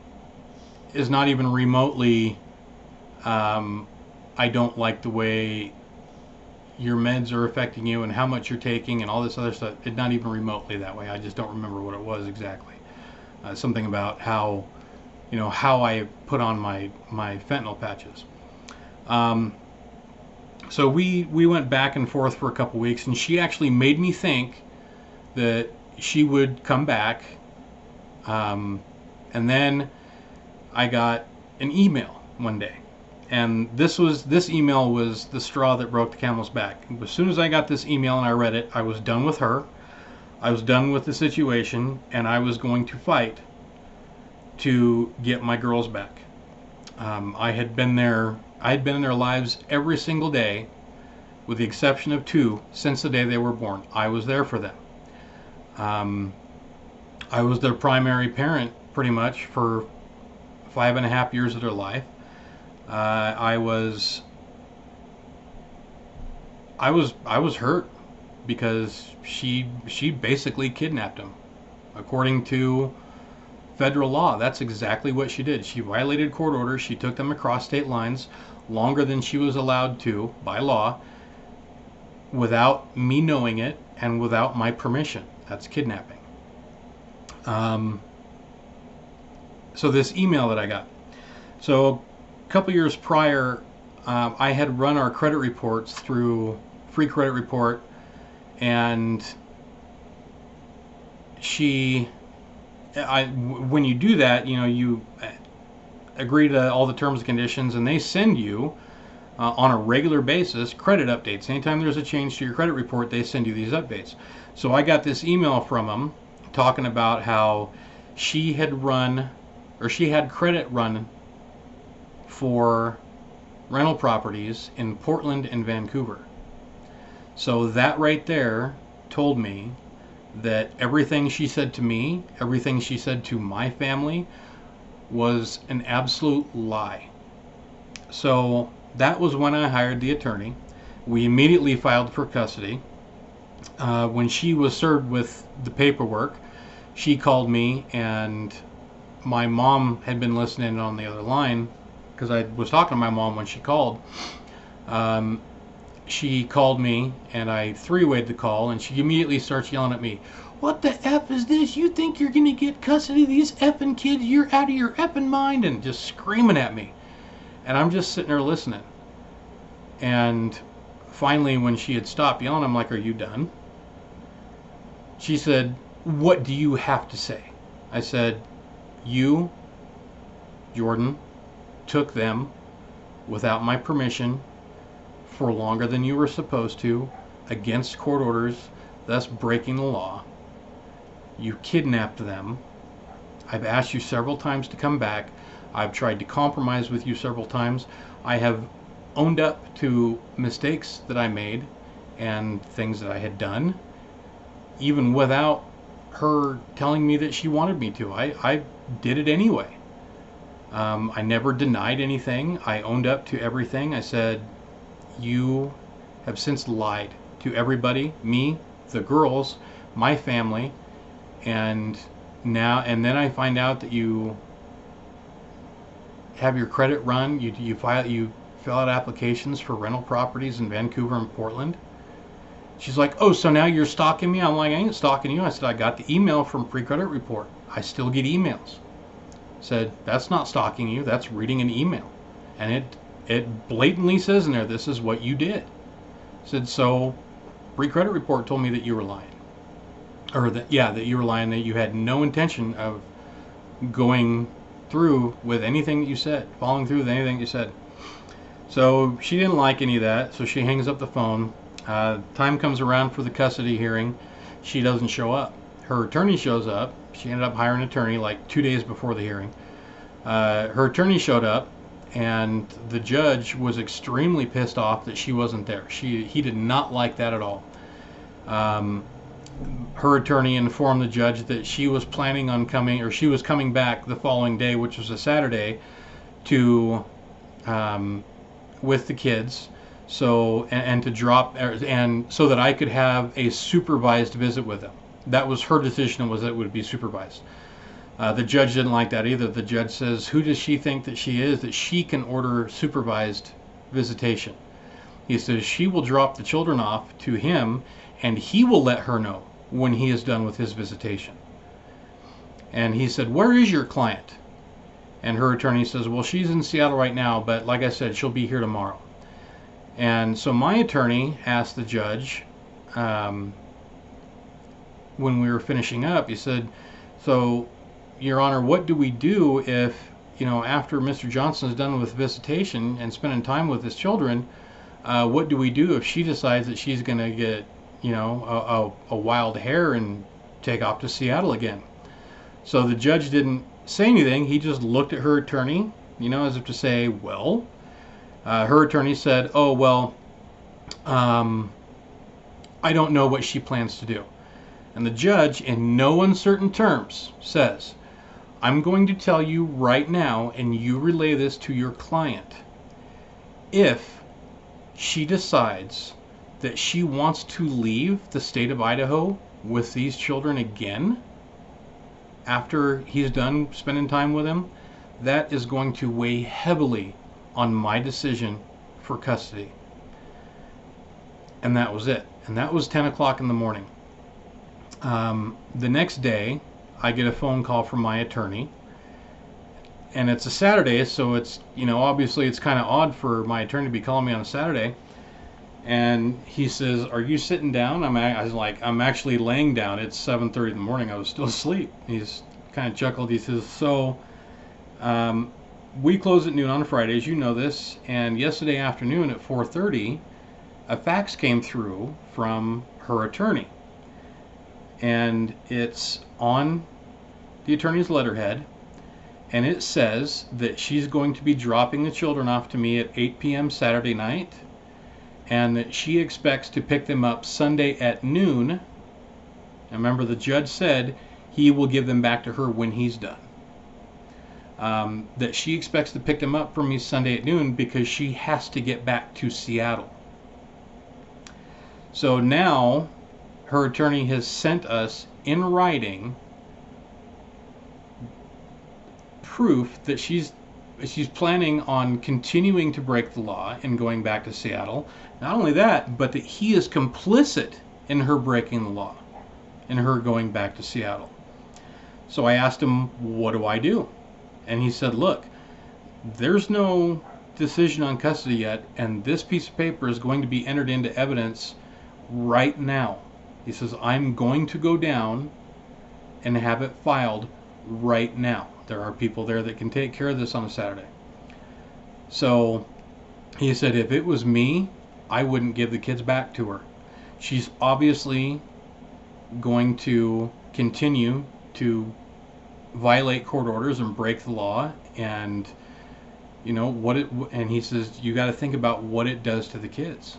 is not even remotely, I don't like the way your meds are affecting you and how much you're taking and all this other stuff. It's not even remotely that way. I just don't remember what it was exactly. Something about how I put on my fentanyl patches. So we went back and forth for a couple weeks, and she actually made me think that she would come back. And then I got an email one day. And this email was the straw that broke the camel's back. As soon as I got this email and I read it, I was done with her. I was done with the situation, and I was going to fight to get my girls back. I had been in their lives every single day, with the exception of 2, since the day they were born. I was there for them. I was their primary parent pretty much for 5.5 years of their life. I was hurt because she basically kidnapped him. According to federal law, that's exactly what she did. She violated court orders. She took them across state lines longer than she was allowed to by law, without me knowing it and without my permission. That's kidnapping. So this email that I got. So a couple years prior, I had run our credit reports through Free Credit Report, and when you do that, you agree to all the terms and conditions, and they send you on a regular basis credit updates. Anytime there's a change to your credit report, they send you these updates. So I got this email from them talking about how she had credit run for rental properties in Portland and Vancouver. So that right there told me that everything she said to me, everything she said to my family, was an absolute lie. So that was when I hired the attorney. We immediately filed for custody. When she was served with the paperwork, she called me, and my mom had been listening on the other line, because I was talking to my mom when she called. She called me, and I three-wayed the call, and she immediately starts yelling at me, "What the F is this? You think you're going to get custody of these effing kids? You're out of your effing mind," and just screaming at me. And I'm just sitting there listening. And finally, when she had stopped yelling, I'm like, "Are you done?" She said, "What do you have to say?" I said, "You, Jordan, took them without my permission for longer than you were supposed to, against court orders, thus breaking the law. You kidnapped them. I've asked you several times to come back. I've tried to compromise with you several times. I have owned up to mistakes that I made and things that I had done, even without her telling me that she wanted me to. I did it anyway. I never denied anything. I owned up to everything. I said, you have since lied to everybody, me, the girls, my family, and then I find out that you have your credit run. You fill out applications for rental properties in Vancouver and Portland. She's like, oh, so now you're stalking me? I'm like, I ain't stalking you. I said, I got the email from pre-credit report. I still get emails. Said, that's not stalking you. That's reading an email. And it blatantly says in there, this is what you did. Said, so pre-credit report told me that you were lying. Or that you were lying, that you had no intention of going through with anything that you said, following through with anything you said. So she didn't like any of that, so she hangs up the phone. Time comes around for the custody hearing. She doesn't show up. Her attorney shows up. She ended up hiring an attorney like 2 days before the hearing. Her attorney showed up, and the judge was extremely pissed off that she wasn't there. He did not like that at all. Her attorney informed the judge that she was planning on coming, or she was coming back the following day, which was a Saturday, to with the kids, so and to drop, and so that I could have a supervised visit with them. That was her decision, was that it would be supervised. The judge didn't like that either. The judge says, who does she think that she is, that she can order supervised visitation? He says she will drop the children off to him, and he will let her know when he is done with his visitation. And he said, where is your client? And her attorney says, well, she's in Seattle right now, but like I said, she'll be here tomorrow. And so my attorney asked the judge, when we were finishing up, he said, so, Your Honor, what do we do if, after Mr. Johnson is done with visitation and spending time with his children, what do we do if she decides that she's going to get, a wild hair and take off to Seattle again? So the judge didn't say anything. He just looked at her attorney, as if to say, well, her attorney said, oh, well, I don't know what she plans to do. And the judge, in no uncertain terms, says, I'm going to tell you right now, and you relay this to your client. If she decides that she wants to leave the state of Idaho with these children again, after he's done spending time with them, that is going to weigh heavily on my decision for custody. And that was it. And that was 10 o'clock in the morning. The next day, I get a phone call from my attorney. And it's a Saturday, so it's, obviously it's kind of odd for my attorney to be calling me on a Saturday. And he says, are you sitting down? I was like, I'm actually laying down. It's 7:30 in the morning. I was still asleep. He's kind of chuckled. He says, so we close at noon on Fridays. You know this. And yesterday afternoon at 4:30, a fax came through from her attorney. And it's on the attorney's letterhead. And it says that she's going to be dropping the children off to me at 8 p.m. Saturday night. And that she expects to pick them up Sunday at noon. And remember, the judge said he will give them back to her when he's done. That she expects to pick them up from me Sunday at noon because she has to get back to Seattle. So now her attorney has sent us in writing proof that she's planning on continuing to break the law and going back to Seattle. Not only that, but that he is complicit in her breaking the law and her going back to Seattle. So I asked him, what do I do? And he said, look, there's no decision on custody yet, and this piece of paper is going to be entered into evidence right now. He says, I'm going to go down and have it filed right now. There are people there that can take care of this on a Saturday. So he said, if it was me, I wouldn't give the kids back to her. She's obviously going to continue to violate court orders and break the law, and and he says, you got to think about what it does to the kids.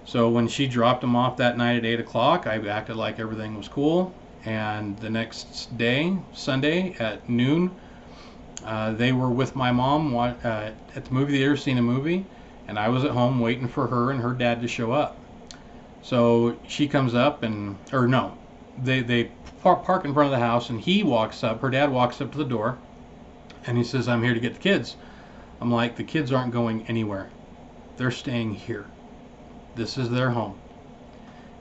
So when she dropped them off that night at 8 o'clock, I acted like everything was cool. And the next day, Sunday at noon, they were with my mom at the movie theater seeing a movie, and I was at home waiting for her and her dad to show up. So she comes up they park in front of the house, and he walks up, her dad walks up to the door, and he says, I'm here to get the kids. I'm like, the kids aren't going anywhere. They're staying here. This is their home.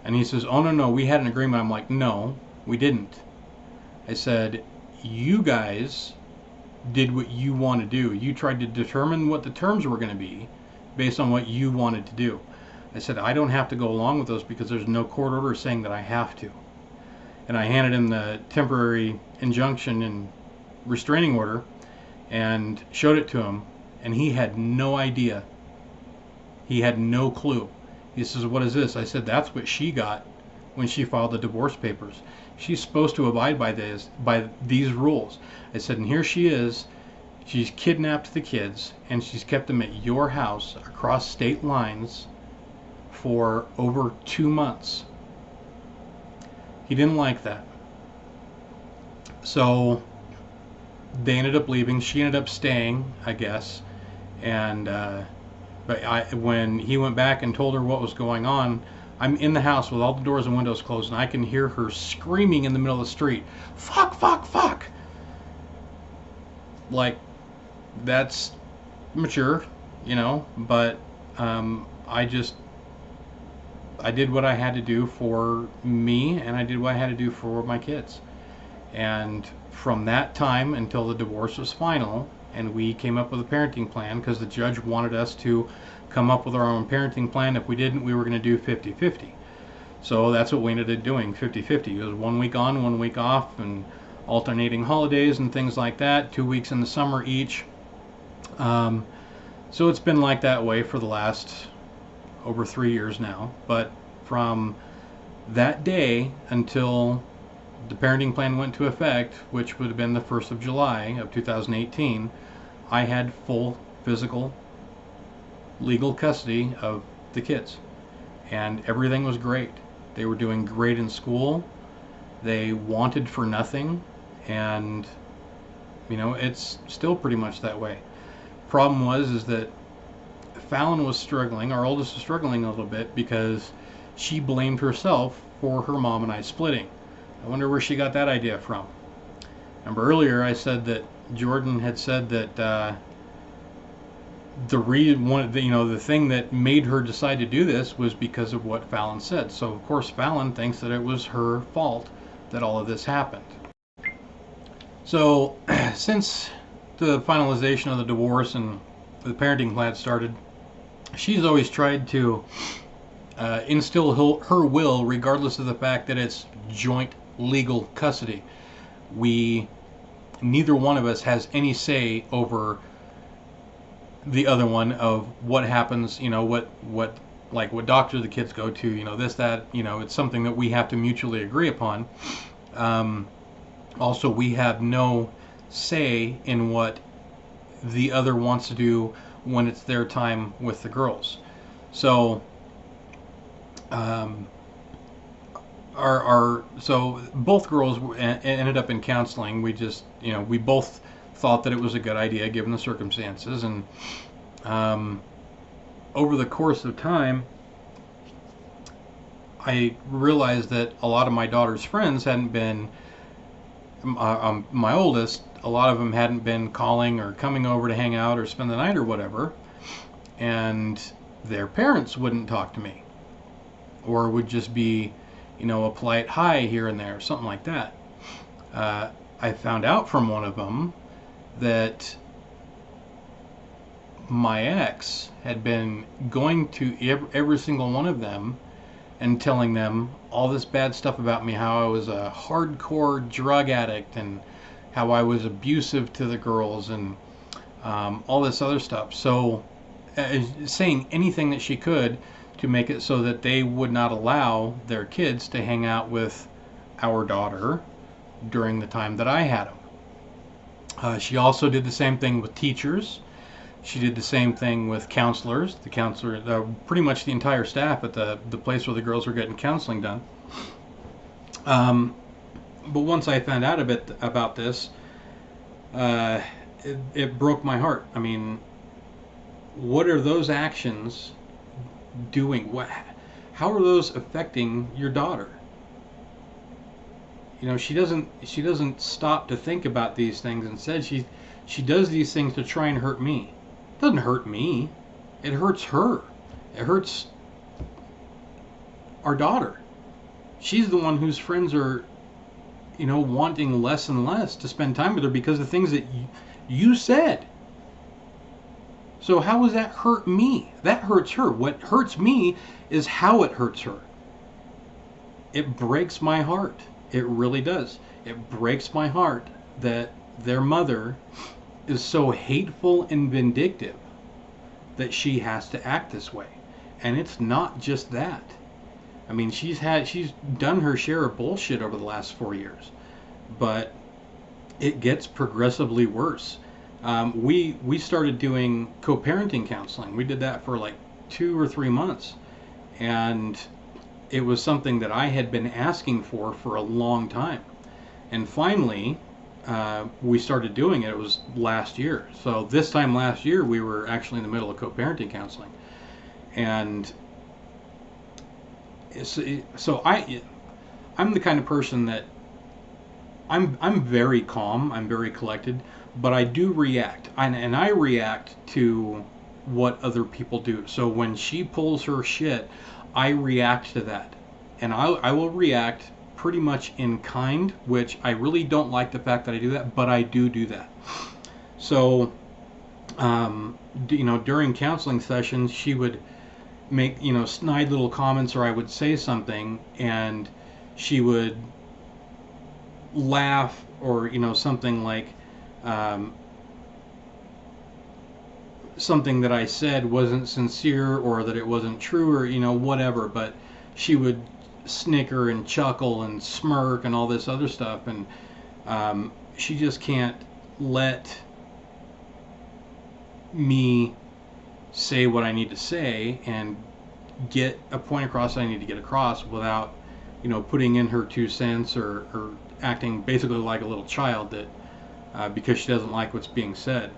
And he says, oh, no, we had an agreement. I'm like, no, we didn't. I said, you guys did what you want to do. You tried to determine what the terms were going to be based on what you wanted to do. I said, I don't have to go along with those because there's no court order saying that I have to. And I handed him the temporary injunction and restraining order and showed it to him, and he had no idea. He had no clue. He says, what is this? I said, that's what she got when she filed the divorce papers. She's supposed to abide by these rules. I said, and here she is. She's kidnapped the kids, and she's kept them at your house across state lines for over 2 months. He didn't like that. So they ended up leaving. She ended up staying, I guess. And but when he went back and told her what was going on, I'm in the house with all the doors and windows closed, and I can hear her screaming in the middle of the street, fuck, fuck, fuck. Like, that's mature, you know, but I did what I had to do for me, and I did what I had to do for my kids. And from that time until the divorce was final, and we came up with a parenting plan, because the judge wanted us to come up with our own parenting plan. If we didn't, we were going to do 50-50. So that's what we ended up doing, 50-50. It was 1 week on, 1 week off, and alternating holidays and things like that, 2 weeks in the summer each. So it's been like that way for the last over 3 years now. But from that day until the parenting plan went into effect, which would have been the 1st of July of 2018, I had full physical, legal custody of the kids. And everything was great. They were doing great in school. They wanted for nothing. And, you know, it's still pretty much that way. Problem is that Fallon was struggling, our oldest was struggling a little bit, because she blamed herself for her mom and I splitting. I wonder where she got that idea from. Remember earlier I said that Jordan had said that the thing that made her decide to do this was because of what Fallon said. So of course Fallon thinks that it was her fault that all of this happened. So since the finalization of the divorce and the parenting plan started, she's always tried to instill her will, regardless of the fact that it's joint legal custody. Neither one of us has any say over the other one of what happens, you know, what doctor the kids go to, you know, this, that, you know, it's something that we have to mutually agree upon. Also, we have no say in what the other wants to do when it's their time with the girls. So so both girls ended up in counseling. We just, you know, we both thought that it was a good idea given the circumstances. And over the course of time, I realized that a lot of my daughter's friends hadn't been, my oldest, a lot of them hadn't been calling or coming over to hang out or spend the night or whatever, and their parents wouldn't talk to me, or would just be, you know, a polite hi here and there, something like that. I found out from one of them that my ex had been going to every single one of them and telling them all this bad stuff about me, how I was a hardcore drug addict and how I was abusive to the girls and all this other stuff. So saying anything that she could to make it so that they would not allow their kids to hang out with our daughter during the time that I had them. She also did the same thing with teachers. She did the same thing with counselors, pretty much the entire staff at the place where the girls were getting counseling done. But once I found out a bit about this, it broke my heart. I mean, what are those actions doing? How are those affecting your daughter? You know, she doesn't stop to think about these things. Instead, she does these things to try and hurt me. It doesn't hurt me. It hurts her. It hurts our daughter. she's the one whose friends are, wanting less and less to spend time with her because of things that you said. So how does that hurt me? That hurts her. What hurts me is how it hurts her. It breaks my heart. It really does. It breaks my heart that their mother is so hateful and vindictive that she has to act this way. And it's not just that. I mean, she's done her share of bullshit over the last 4 years, but it gets progressively worse. We started doing co-parenting counseling. We did that for like 2 or 3 months, and it was something that I had been asking for a long time. And finally, we started doing it. It was last year. So this time last year, we were actually in the middle of co-parenting counseling, and so I'm the kind of person that I'm very calm. I'm very collected, but I do react, and I react to what other people do. So when she pulls her shit, I react to that, and I will react pretty much in kind, which I really don't like the fact that I do that, but I do that. So, during counseling sessions, she would make, snide little comments, or I would say something, and she would laugh, or, something like, something that I said wasn't sincere, or that it wasn't true, or, whatever, but she would snicker and chuckle and smirk and all this other stuff, and she just can't let me say what I need to say and get a point across I need to get across without, putting in her 2 cents, or acting basically like a little child, that because she doesn't like what's being said.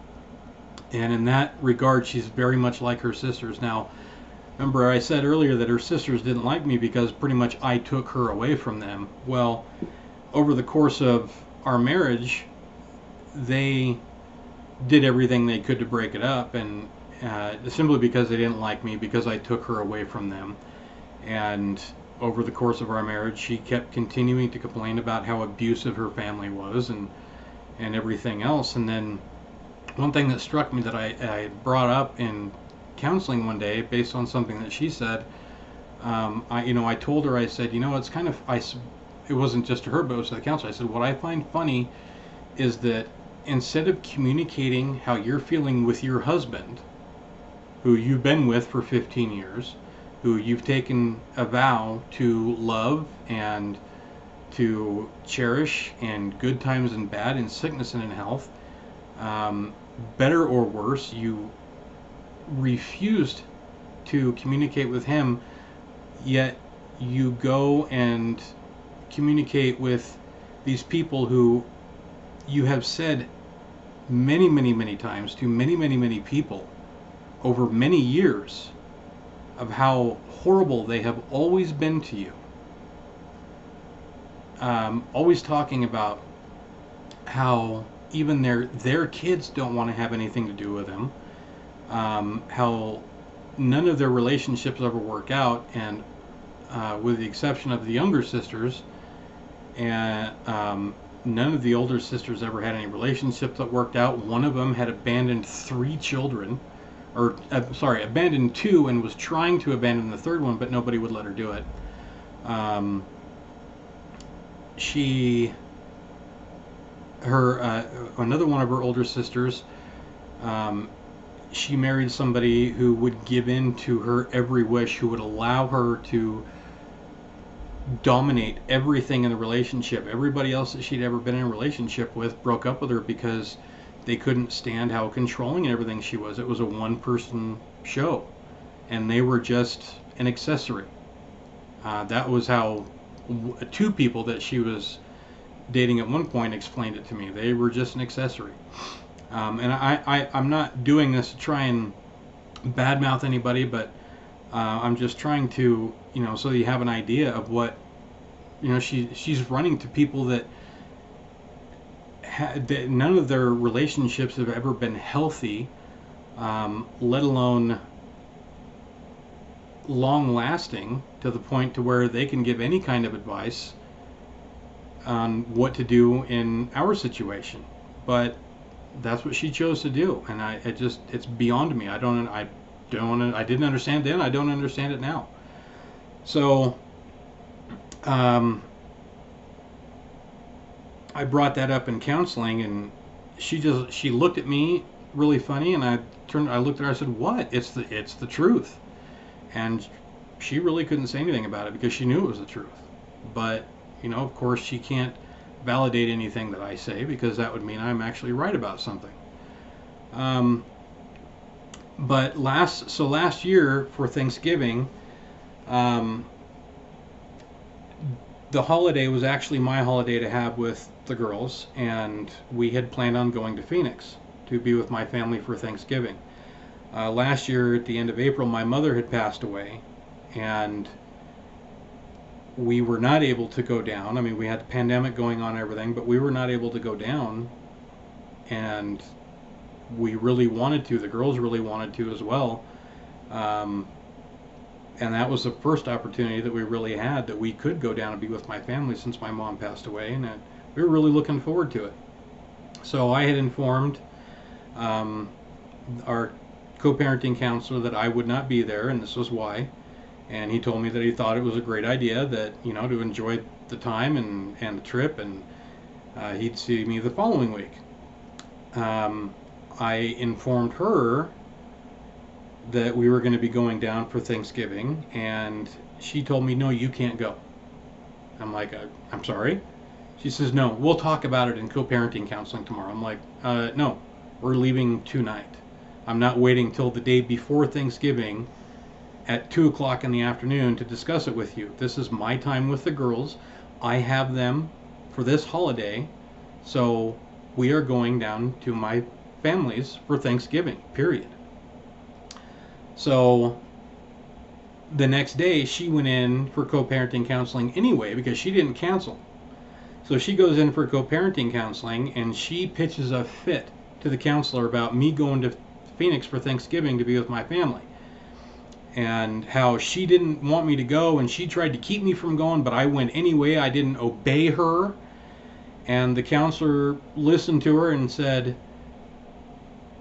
And in that regard, she's very much like her sisters. Now, remember I said earlier that her sisters didn't like me because pretty much I took her away from them. Well, over the course of our marriage, they did everything they could to break it up, and simply because they didn't like me, because I took her away from them. And over the course of our marriage, she kept continuing to complain about how abusive her family was, and everything else. And then one thing that struck me that I brought up in counseling one day, based on something that she said, I told her, I said, it's kind of, it wasn't just to her, but it was to the counselor. I said, what I find funny is that instead of communicating how you're feeling with your husband, who you've been with for 15 years, who you've taken a vow to love and to cherish in good times and bad, in sickness and in health, better or worse, you refused to communicate with him, yet you go and communicate with these people who you have said many, many, many times to many, many, many people over many years of how horrible they have always been to you. Always talking about how even their kids don't want to have anything to do with them. How none of their relationships ever work out, and with the exception of the younger sisters, and none of the older sisters ever had any relationships that worked out. One of them had abandoned 3 children, or abandoned 2, and was trying to abandon the 3rd one, but nobody would let her do it. Another one of her older sisters, she married somebody who would give in to her every wish, who would allow her to dominate everything in the relationship. Everybody else that she'd ever been in a relationship with broke up with her because they couldn't stand how controlling and everything she was. It was a one-person show, and they were just an accessory. That was how 2 people that she was dating at one point explained it to me. They were just an accessory. And I'm not doing this to try and badmouth anybody, but I'm just trying to, so you have an idea of what, she's running to people that none of their relationships have ever been healthy, let alone long lasting to the point to where they can give any kind of advice on what to do in our situation. But that's what she chose to do, and it's beyond me. I didn't understand then. I don't understand it now. So I brought that up in counseling, and she looked at me really funny, and I looked at her. I said, "What? It's the truth." And she really couldn't say anything about it because she knew it was the truth. But of course, she can't validate anything that I say because that would mean I'm actually right about something. But last year for Thanksgiving, the holiday was actually my holiday to have with the girls, and we had planned on going to Phoenix to be with my family for Thanksgiving. Last year at the end of April, my mother had passed away, and we were not able to go down. I mean, we had the pandemic going on and everything, but we were not able to go down, and we really wanted to. The girls really wanted to as well. And that was the first opportunity that we really had that we could go down and be with my family since my mom passed away, and we were really looking forward to it. So I had informed our co-parenting counselor that I would not be there, and this was why. And he told me that he thought it was a great idea, that to enjoy the time and the trip, and he'd see me the following week. I informed her that we were going to be going down for Thanksgiving, and she told me, "No, you can't go." I'm like, "I'm sorry?" She says, "No, we'll talk about it in co-parenting counseling tomorrow." I'm like, "No, we're leaving tonight. I'm not waiting till the day before Thanksgiving at 2 o'clock in the afternoon to discuss it with you. This is my time with the girls. I have them for this holiday, so we are going down to my family's for Thanksgiving, period." So the next day she went in for co-parenting counseling anyway because she didn't cancel. So she goes in for co-parenting counseling, and she pitches a fit to the counselor about me going to Phoenix for Thanksgiving to be with my family, and how she didn't want me to go, and she tried to keep me from going, but I went anyway. I didn't obey her. And the counselor listened to her and said,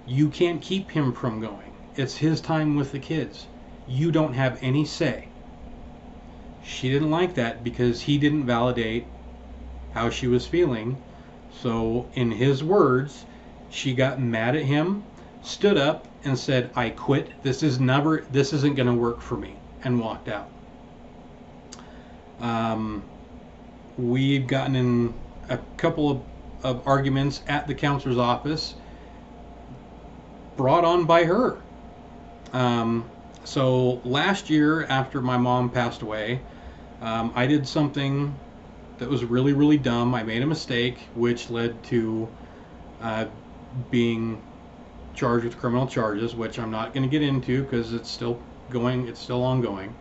"You can't keep him from going. It's his time with the kids. You don't have any say." She didn't like that because he didn't validate how she was feeling. So in his words, she got mad at him, stood up and said, "I quit. This isn't going to work for me," and walked out. We've gotten in a couple of arguments at the counselor's office brought on by her. So last year after my mom passed away, I did something that was really, really dumb. I made a mistake, which led to being charged with criminal charges, which I'm not going to get into because it's still ongoing.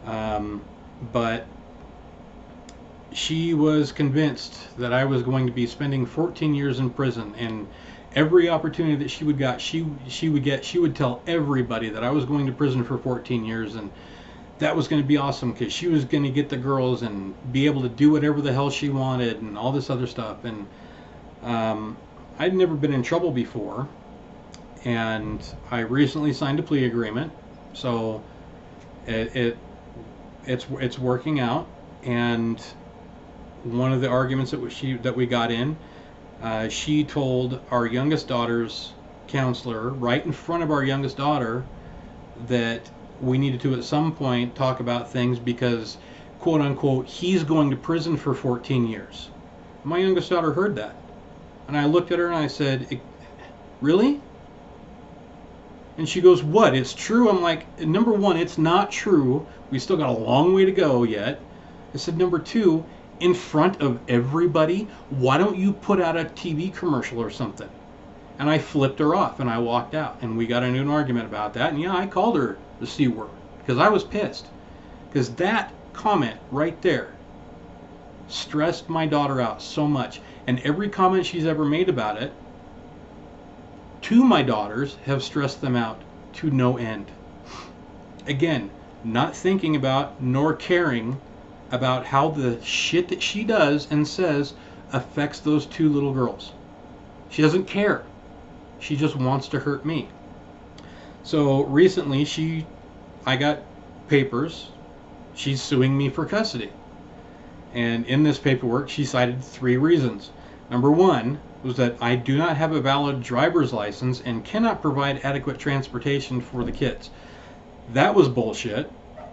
But she was convinced that I was going to be spending 14 years in prison, and every opportunity that she would tell everybody that I was going to prison for 14 years, and that was going to be awesome because she was going to get the girls and be able to do whatever the hell she wanted and all this other stuff. And I'd never been in trouble before, and I recently signed a plea agreement, so it's working out. And one of the arguments that we got in, she told our youngest daughter's counselor right in front of our youngest daughter that we needed to at some point talk about things because, quote unquote, he's going to prison for 14 years. My youngest daughter heard that, and I looked at her and I said, "Really?" And she goes, "What? It's true?" I'm like, "Number one, it's not true. We still got a long way to go yet." I said, "Number two, in front of everybody, why don't you put out a TV commercial or something?" And I flipped her off and I walked out, and we got into an argument about that. And yeah, I called her the C word because I was pissed, because that comment right there stressed my daughter out so much. And every comment she's ever made about it to my daughters have stressed them out to no end. Again, not thinking about nor caring about how the shit that she does and says affects those two little girls. She doesn't care. She just wants to hurt me. So recently I got papers. She's suing me for custody. And in this paperwork, she cited 3 reasons. Number 1 was that I do not have a valid driver's license and cannot provide adequate transportation for the kids. That was bullshit.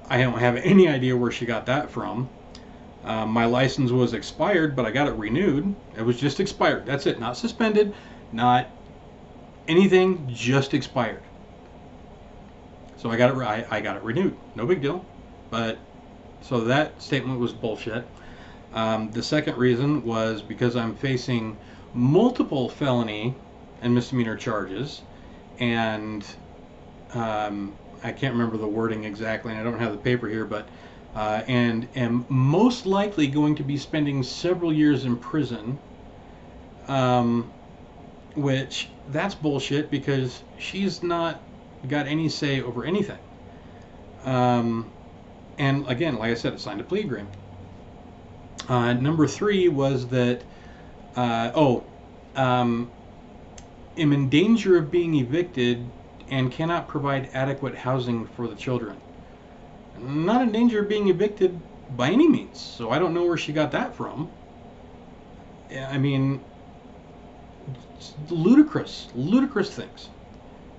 I don't have any idea where she got that from. My license was expired, but I got it renewed. It was just expired. That's it. Not suspended, not anything, just expired. So I got it renewed. No big deal. But so that statement was bullshit. The second reason was because I'm facing multiple felony and misdemeanor charges, and I can't remember the wording exactly, and I don't have the paper here, but and am most likely going to be spending several years in prison, which that's bullshit because she's not got any say over anything. And again, like I said, I signed a plea agreement. Number 3 was that, am in danger of being evicted and cannot provide adequate housing for the children. Not in danger of being evicted by any means, so I don't know where she got that from. I mean, ludicrous things.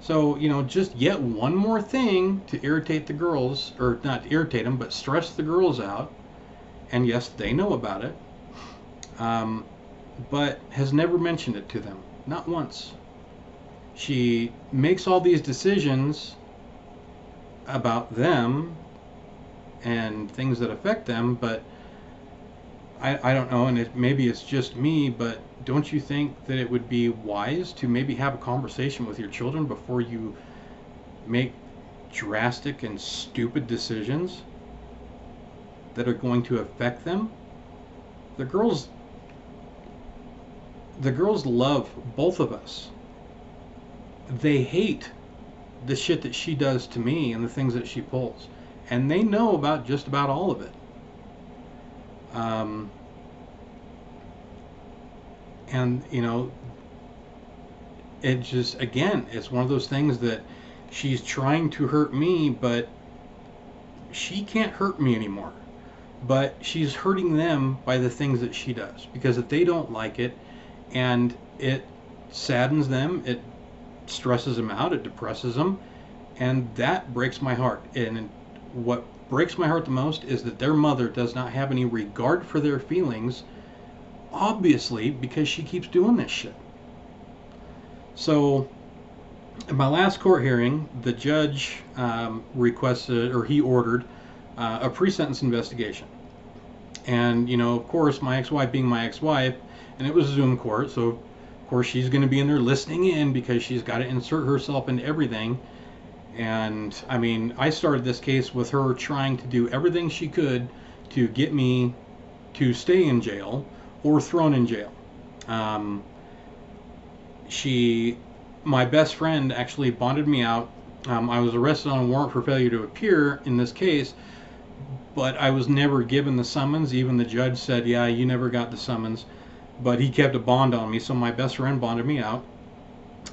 So, just yet one more thing to irritate the girls, or not irritate them, but stress the girls out. And yes, they know about it, but has never mentioned it to them. Not once. She makes all these decisions about them and things that affect them, but I don't know, and maybe it's just me, but don't you think that it would be wise to maybe have a conversation with your children before you make drastic and stupid decisions that are going to affect them? The girls love both of us. They hate the shit that she does to me and the things that she pulls, and they know about just about all of it. And it just, again, it's one of those things that she's trying to hurt me, but she can't hurt me anymore. But she's hurting them by the things that she does, because if they don't like it, and it saddens them, it stresses them out, it depresses them, and that breaks my heart. And what breaks my heart the most is that their mother does not have any regard for their feelings, obviously, because she keeps doing this shit. So in my last court hearing, the judge requested, or he ordered, a pre-sentence investigation. And of course, my ex-wife being my ex-wife, and it was Zoom court, so of course she's going to be in there listening in because she's got to insert herself into everything. And I mean, I started this case with her trying to do everything she could to get me to stay in jail or thrown in jail. My best friend actually bonded me out. I was arrested on a warrant for failure to appear in this case, but I was never given the summons. Even the judge said, yeah, you never got the summons, but he kept a bond on me, so my best friend bonded me out.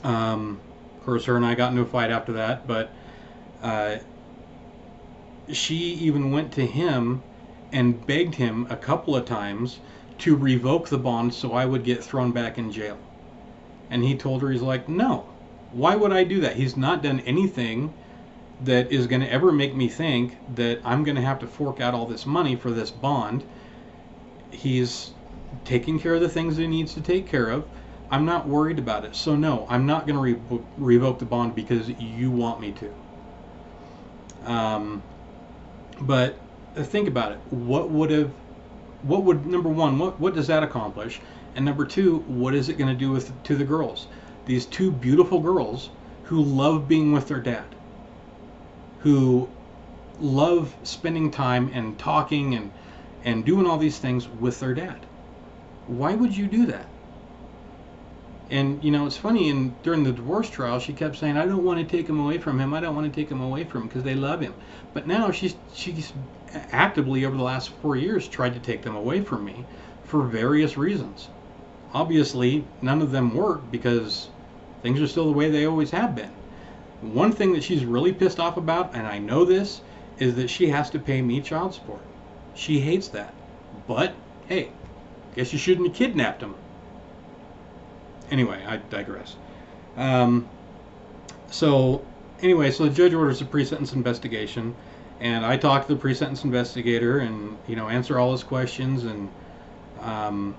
Of course, her and I got into a fight after that, but she even went to him and begged him a couple of times to revoke the bond so I would get thrown back in jail. And he told her, he's like, no, why would I do that? He's not done anything that is going to ever make me think that I'm going to have to fork out all this money for this bond. He's taking care of the things that he needs to take care of. I'm not worried about it. So no, I'm not going to revoke the bond because you want me to. But think about it. Number one, what does that accomplish? And number two, what is it going to do to the girls? These two beautiful girls who love being with their dad, who love spending time and talking and doing all these things with their dad. Why would you do that? And it's funny. And during the divorce trial, she kept saying, "I don't want to take him away from him. I don't want to take him away from him because they love him." But now she's actively over the last 4 years tried to take them away from me for various reasons. Obviously, none of them work because things are still the way they always have been. One thing that she's really pissed off about, and I know this, is that she has to pay me child support. She hates that. But hey, guess you shouldn't have kidnapped him. Anyway, I digress. Um, so so the judge orders a pre-sentence investigation, and I talk to the pre-sentence investigator, and answer all his questions, and um,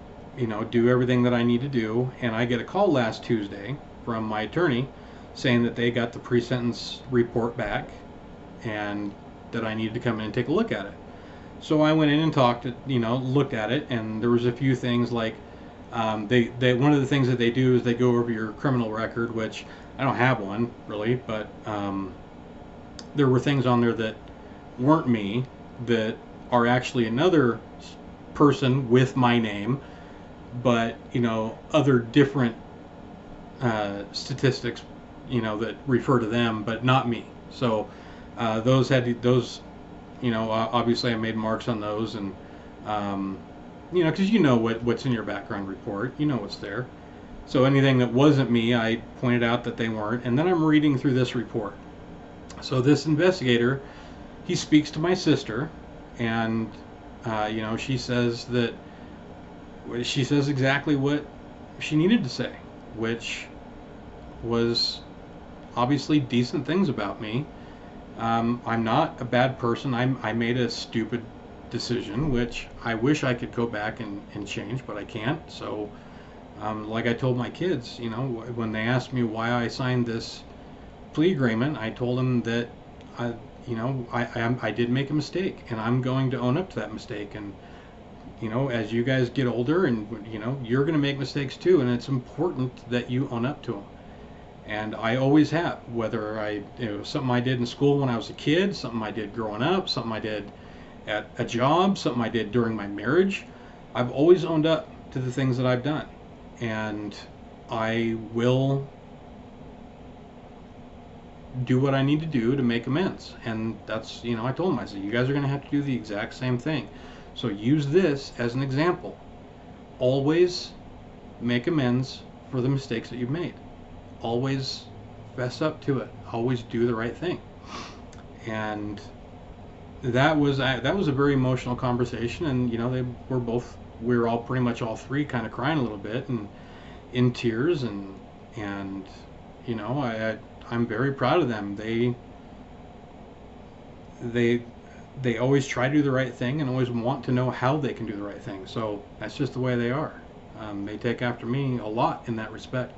do everything that I need to do. And I get a call last Tuesday from my attorney saying that they got the pre-sentence report back, and that I needed to come in and take a look at it. So I went in and looked at it, and there was a few things like they one of the things that they do is they go over your criminal record, which I don't have one really, but there were things on there that weren't me, that are actually another person with my name, but other different statistics that refer to them, but not me. So those obviously I made marks on those, and because what's in your background report, what's there. So anything that wasn't me, I pointed out that they weren't, and then I'm reading through this report. So this investigator, he speaks to my sister, and she says exactly what she needed to say, which was obviously decent things about me. I'm not a bad person. I made a stupid decision, which I wish I could go back and change, but I can't. So, like I told my kids, when they asked me why I signed this plea agreement, I told them that I did make a mistake, and I'm going to own up to that mistake. And as you guys get older, and you're going to make mistakes too, and it's important that you own up to them. And I always have, whether something I did in school when I was a kid, something I did growing up, something I did at a job, something I did during my marriage. I've always owned up to the things that I've done, and I will do what I need to do to make amends. And that's, I told them, I said, you guys are going to have to do the exact same thing. So use this as an example. Always make amends for the mistakes that you've made. Always fess up to it. Always do the right thing. And that was a very emotional conversation, and we were all pretty much all three kind of crying a little bit and in tears, and I'm very proud of them. They always try to do the right thing and always want to know how they can do the right thing. So that's just the way they are. They take after me a lot in that respect.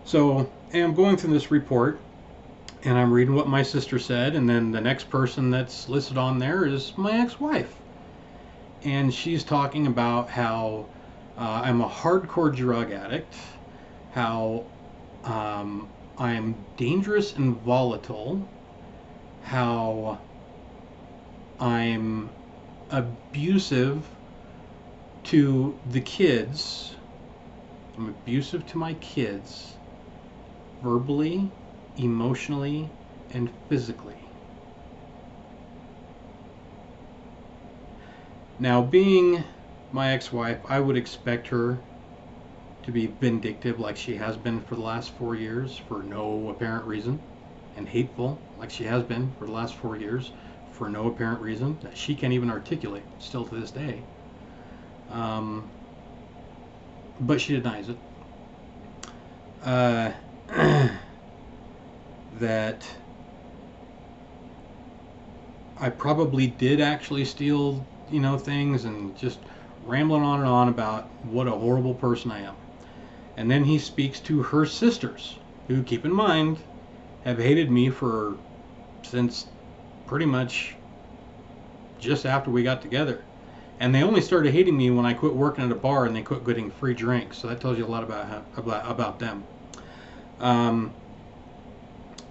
So I'm going through this report, and I'm reading what my sister said, and then the next person that's listed on there is my ex-wife. And she's talking about how I'm a hardcore drug addict, how I'm dangerous and volatile, how I'm abusive to the kids. I'm abusive to my kids, verbally, emotionally, and physically. Now, being my ex-wife, I would expect her to be vindictive like she has been for the last 4 years for no apparent reason, and hateful like she has been for the last 4 years for no apparent reason that she can't even articulate still to this day. But she denies it. That I probably did actually steal, things, and just rambling on and on about what a horrible person I am. And then he speaks to her sisters, who, keep in mind, have hated me since pretty much just after we got together. And they only started hating me when I quit working at a bar and they quit getting free drinks. So that tells you a lot about them.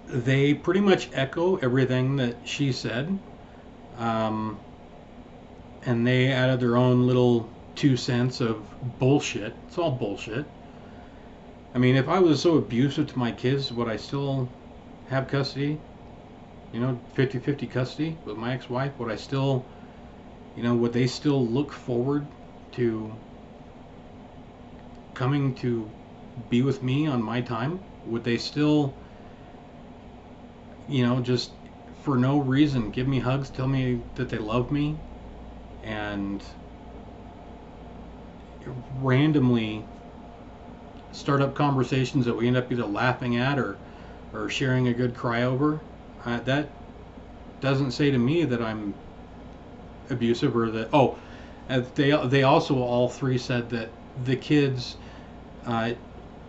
They pretty much echo everything that she said. And they added their own little 2 cents of bullshit. It's all bullshit. I mean, if I was so abusive to my kids, would I still have custody? 50-50 custody with my ex-wife? Would I still, would they still look forward to coming to be with me on my time? Would they still, just for no reason give me hugs, tell me that they love me, and randomly start up conversations that we end up either laughing at or sharing a good cry over? That doesn't say to me that I'm abusive, or that, oh, they also all three said that the kids are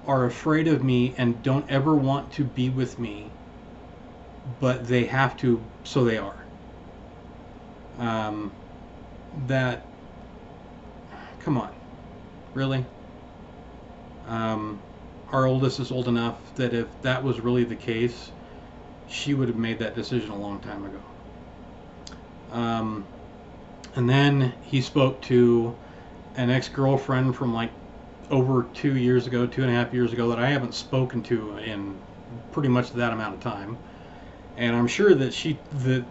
afraid of me and don't ever want to be with me, but they have to, so they are. That, come on, really? Our oldest is old enough that if that was really the case, she would have made that decision a long time ago. And then he spoke to an ex-girlfriend from like over 2 years ago, 2.5 years ago, that I haven't spoken to in pretty much that amount of time. And I'm sure that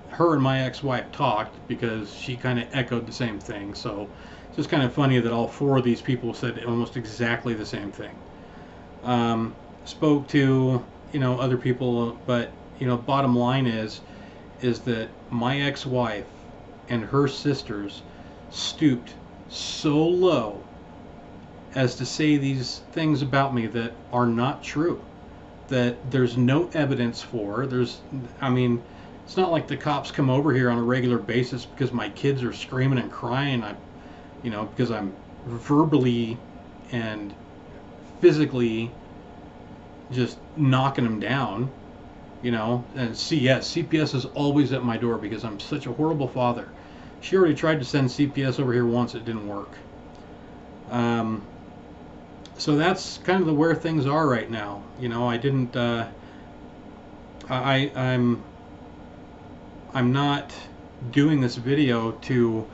her and my ex-wife talked, because she kind of echoed the same thing. So it's just kind of funny that all four of these people said almost exactly the same thing. Spoke to, other people, but, bottom line is that my ex-wife and her sisters stooped so low as to say these things about me that are not true, that there's no evidence for. It's not like the cops come over here on a regular basis because my kids are screaming and crying. Because I'm verbally and physically just knocking them down, and CPS is always at my door because I'm such a horrible father. She already tried to send CPS over here once, it didn't work. So that's kind of where things are right now. I didn't, I'm not doing this video to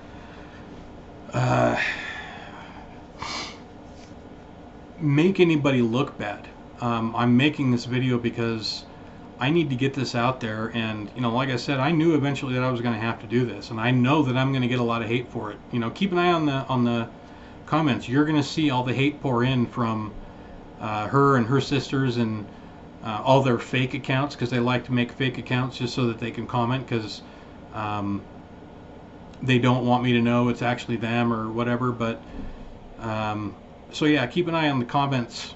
make anybody look bad. I'm making this video because I need to get this out there, and like I said, I knew eventually that I was going to have to do this, and I know that I'm going to get a lot of hate for it. Keep an eye on the comments. You're going to see all the hate pour in from her and her sisters, and all their fake accounts, because they like to make fake accounts just so that they can comment, because they don't want me to know it's actually them or whatever. But so yeah, keep an eye on the comments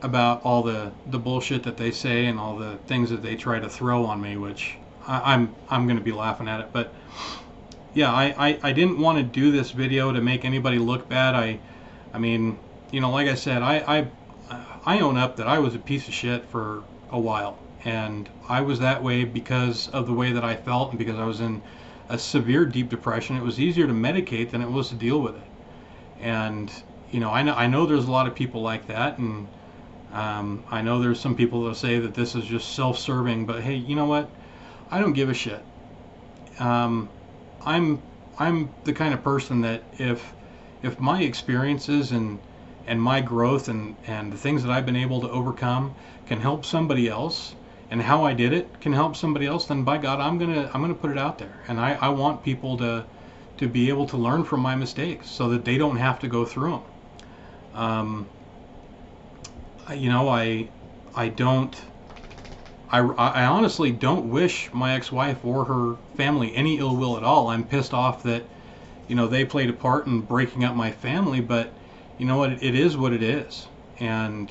about all the bullshit that they say and all the things that they try to throw on me, which I'm going to be laughing at it. But yeah, I didn't want to do this video to make anybody look bad. I mean, like I said, I own up that I was a piece of shit for a while, and I was that way because of the way that I felt, and because I was in a severe deep depression. It was easier to medicate than it was to deal with it. And I know there's a lot of people like that, and I know there's some people that say that this is just self-serving, but hey, you know what? I don't give a shit. I'm the kind of person that if my experiences and my growth and the things that I've been able to overcome can help somebody else, and how I did it can help somebody else, then by God, I'm gonna put it out there. And I want people to be able to learn from my mistakes so that they don't have to go through them. I honestly don't wish my ex-wife or her family any ill will at all. I'm pissed off that, they played a part in breaking up my family, but you know what? It is what it is. And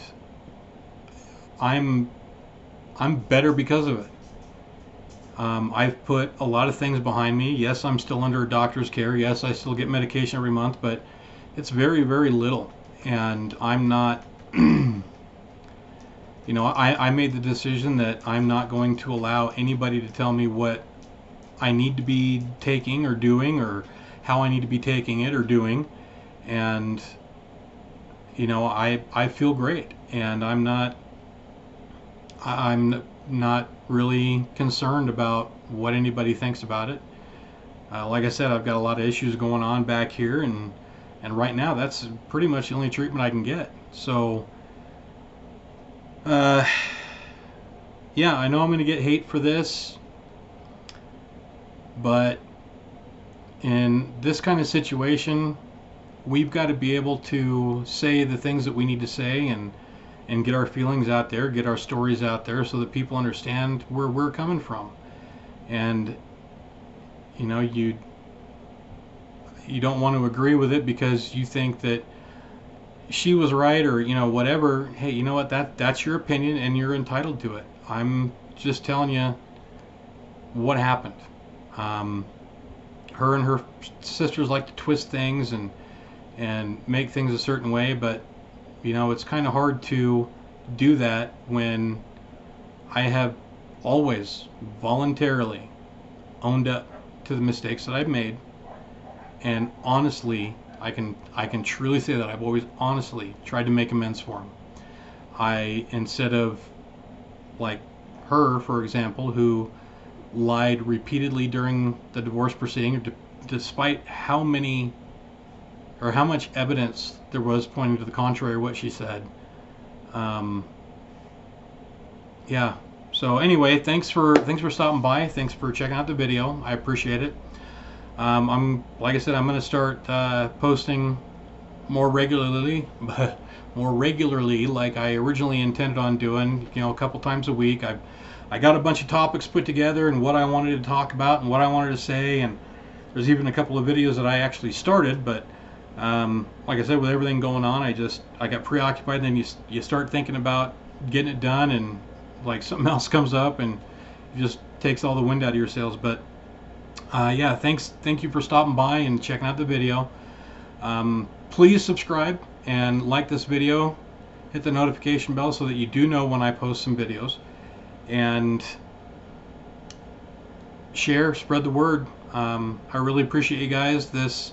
I'm better because of it. I've put a lot of things behind me. Yes, I'm still under a doctor's care. Yes, I still get medication every month, but it's very, very little. And I'm not, I made the decision that I'm not going to allow anybody to tell me what I need to be taking or doing, or how I need to be taking it or doing. And, I feel great, and I'm not really concerned about what anybody thinks about it. Like I said, I've got a lot of issues going on back here, and right now that's pretty much the only treatment I can get. So Uh, yeah, I know I'm going to get hate for this, but in this kind of situation, we've got to be able to say the things that we need to say and get our feelings out there, get our stories out there so that people understand where we're coming from. And you know, you don't want to agree with it because you think that she was right, or you know, whatever. Hey, you know what, that's your opinion and you're entitled to it. I'm just telling you what happened. um, Her and her sisters like to twist things and make things a certain way, but you know, it's kind of hard to do that when I have always voluntarily owned up to the mistakes that I've made. And honestly, I can truly say that I've always honestly tried to make amends for them. Instead of like her, for example, who lied repeatedly during the divorce proceeding, despite how many or how much evidence there was pointing to the contrary of what she said. Um, yeah. So anyway, thanks for stopping by. Thanks for checking out the video. I appreciate it. I'm like I said, I'm going to start posting more regularly, but more regularly like I originally intended on doing. You know, a couple times a week. I got a bunch of topics put together and what I wanted to talk about and what I wanted to say, and there's even a couple of videos that I actually started, but like I said, with everything going on, I got preoccupied, and then you start thinking about getting it done, and like something else comes up and it just takes all the wind out of your sails. But yeah, thank you for stopping by and checking out the video. Please subscribe and like this video, hit the notification bell so that you do know when I post some videos, and share, spread the word. I really appreciate you guys. This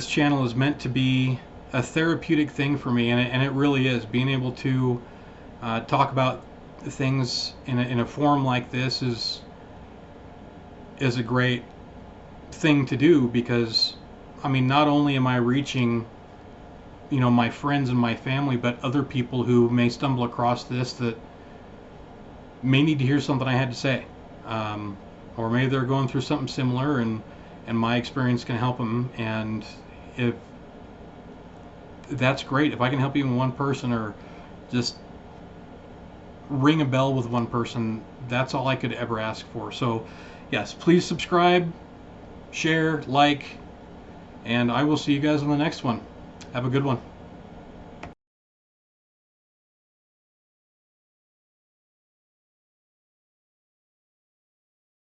channel is meant to be a therapeutic thing for me, and it really is. Being able to talk about things in a forum like this is a great thing to do, because I mean, not only am I reaching, you know, my friends and my family, but other people who may stumble across this that may need to hear something I had to say, or maybe they're going through something similar, and my experience can help them. And if that's great, if I can help even one person, or just ring a bell with one person, that's all I could ever ask for. So yes, please subscribe, share, like, and I will see you guys on the next one. Have a good one.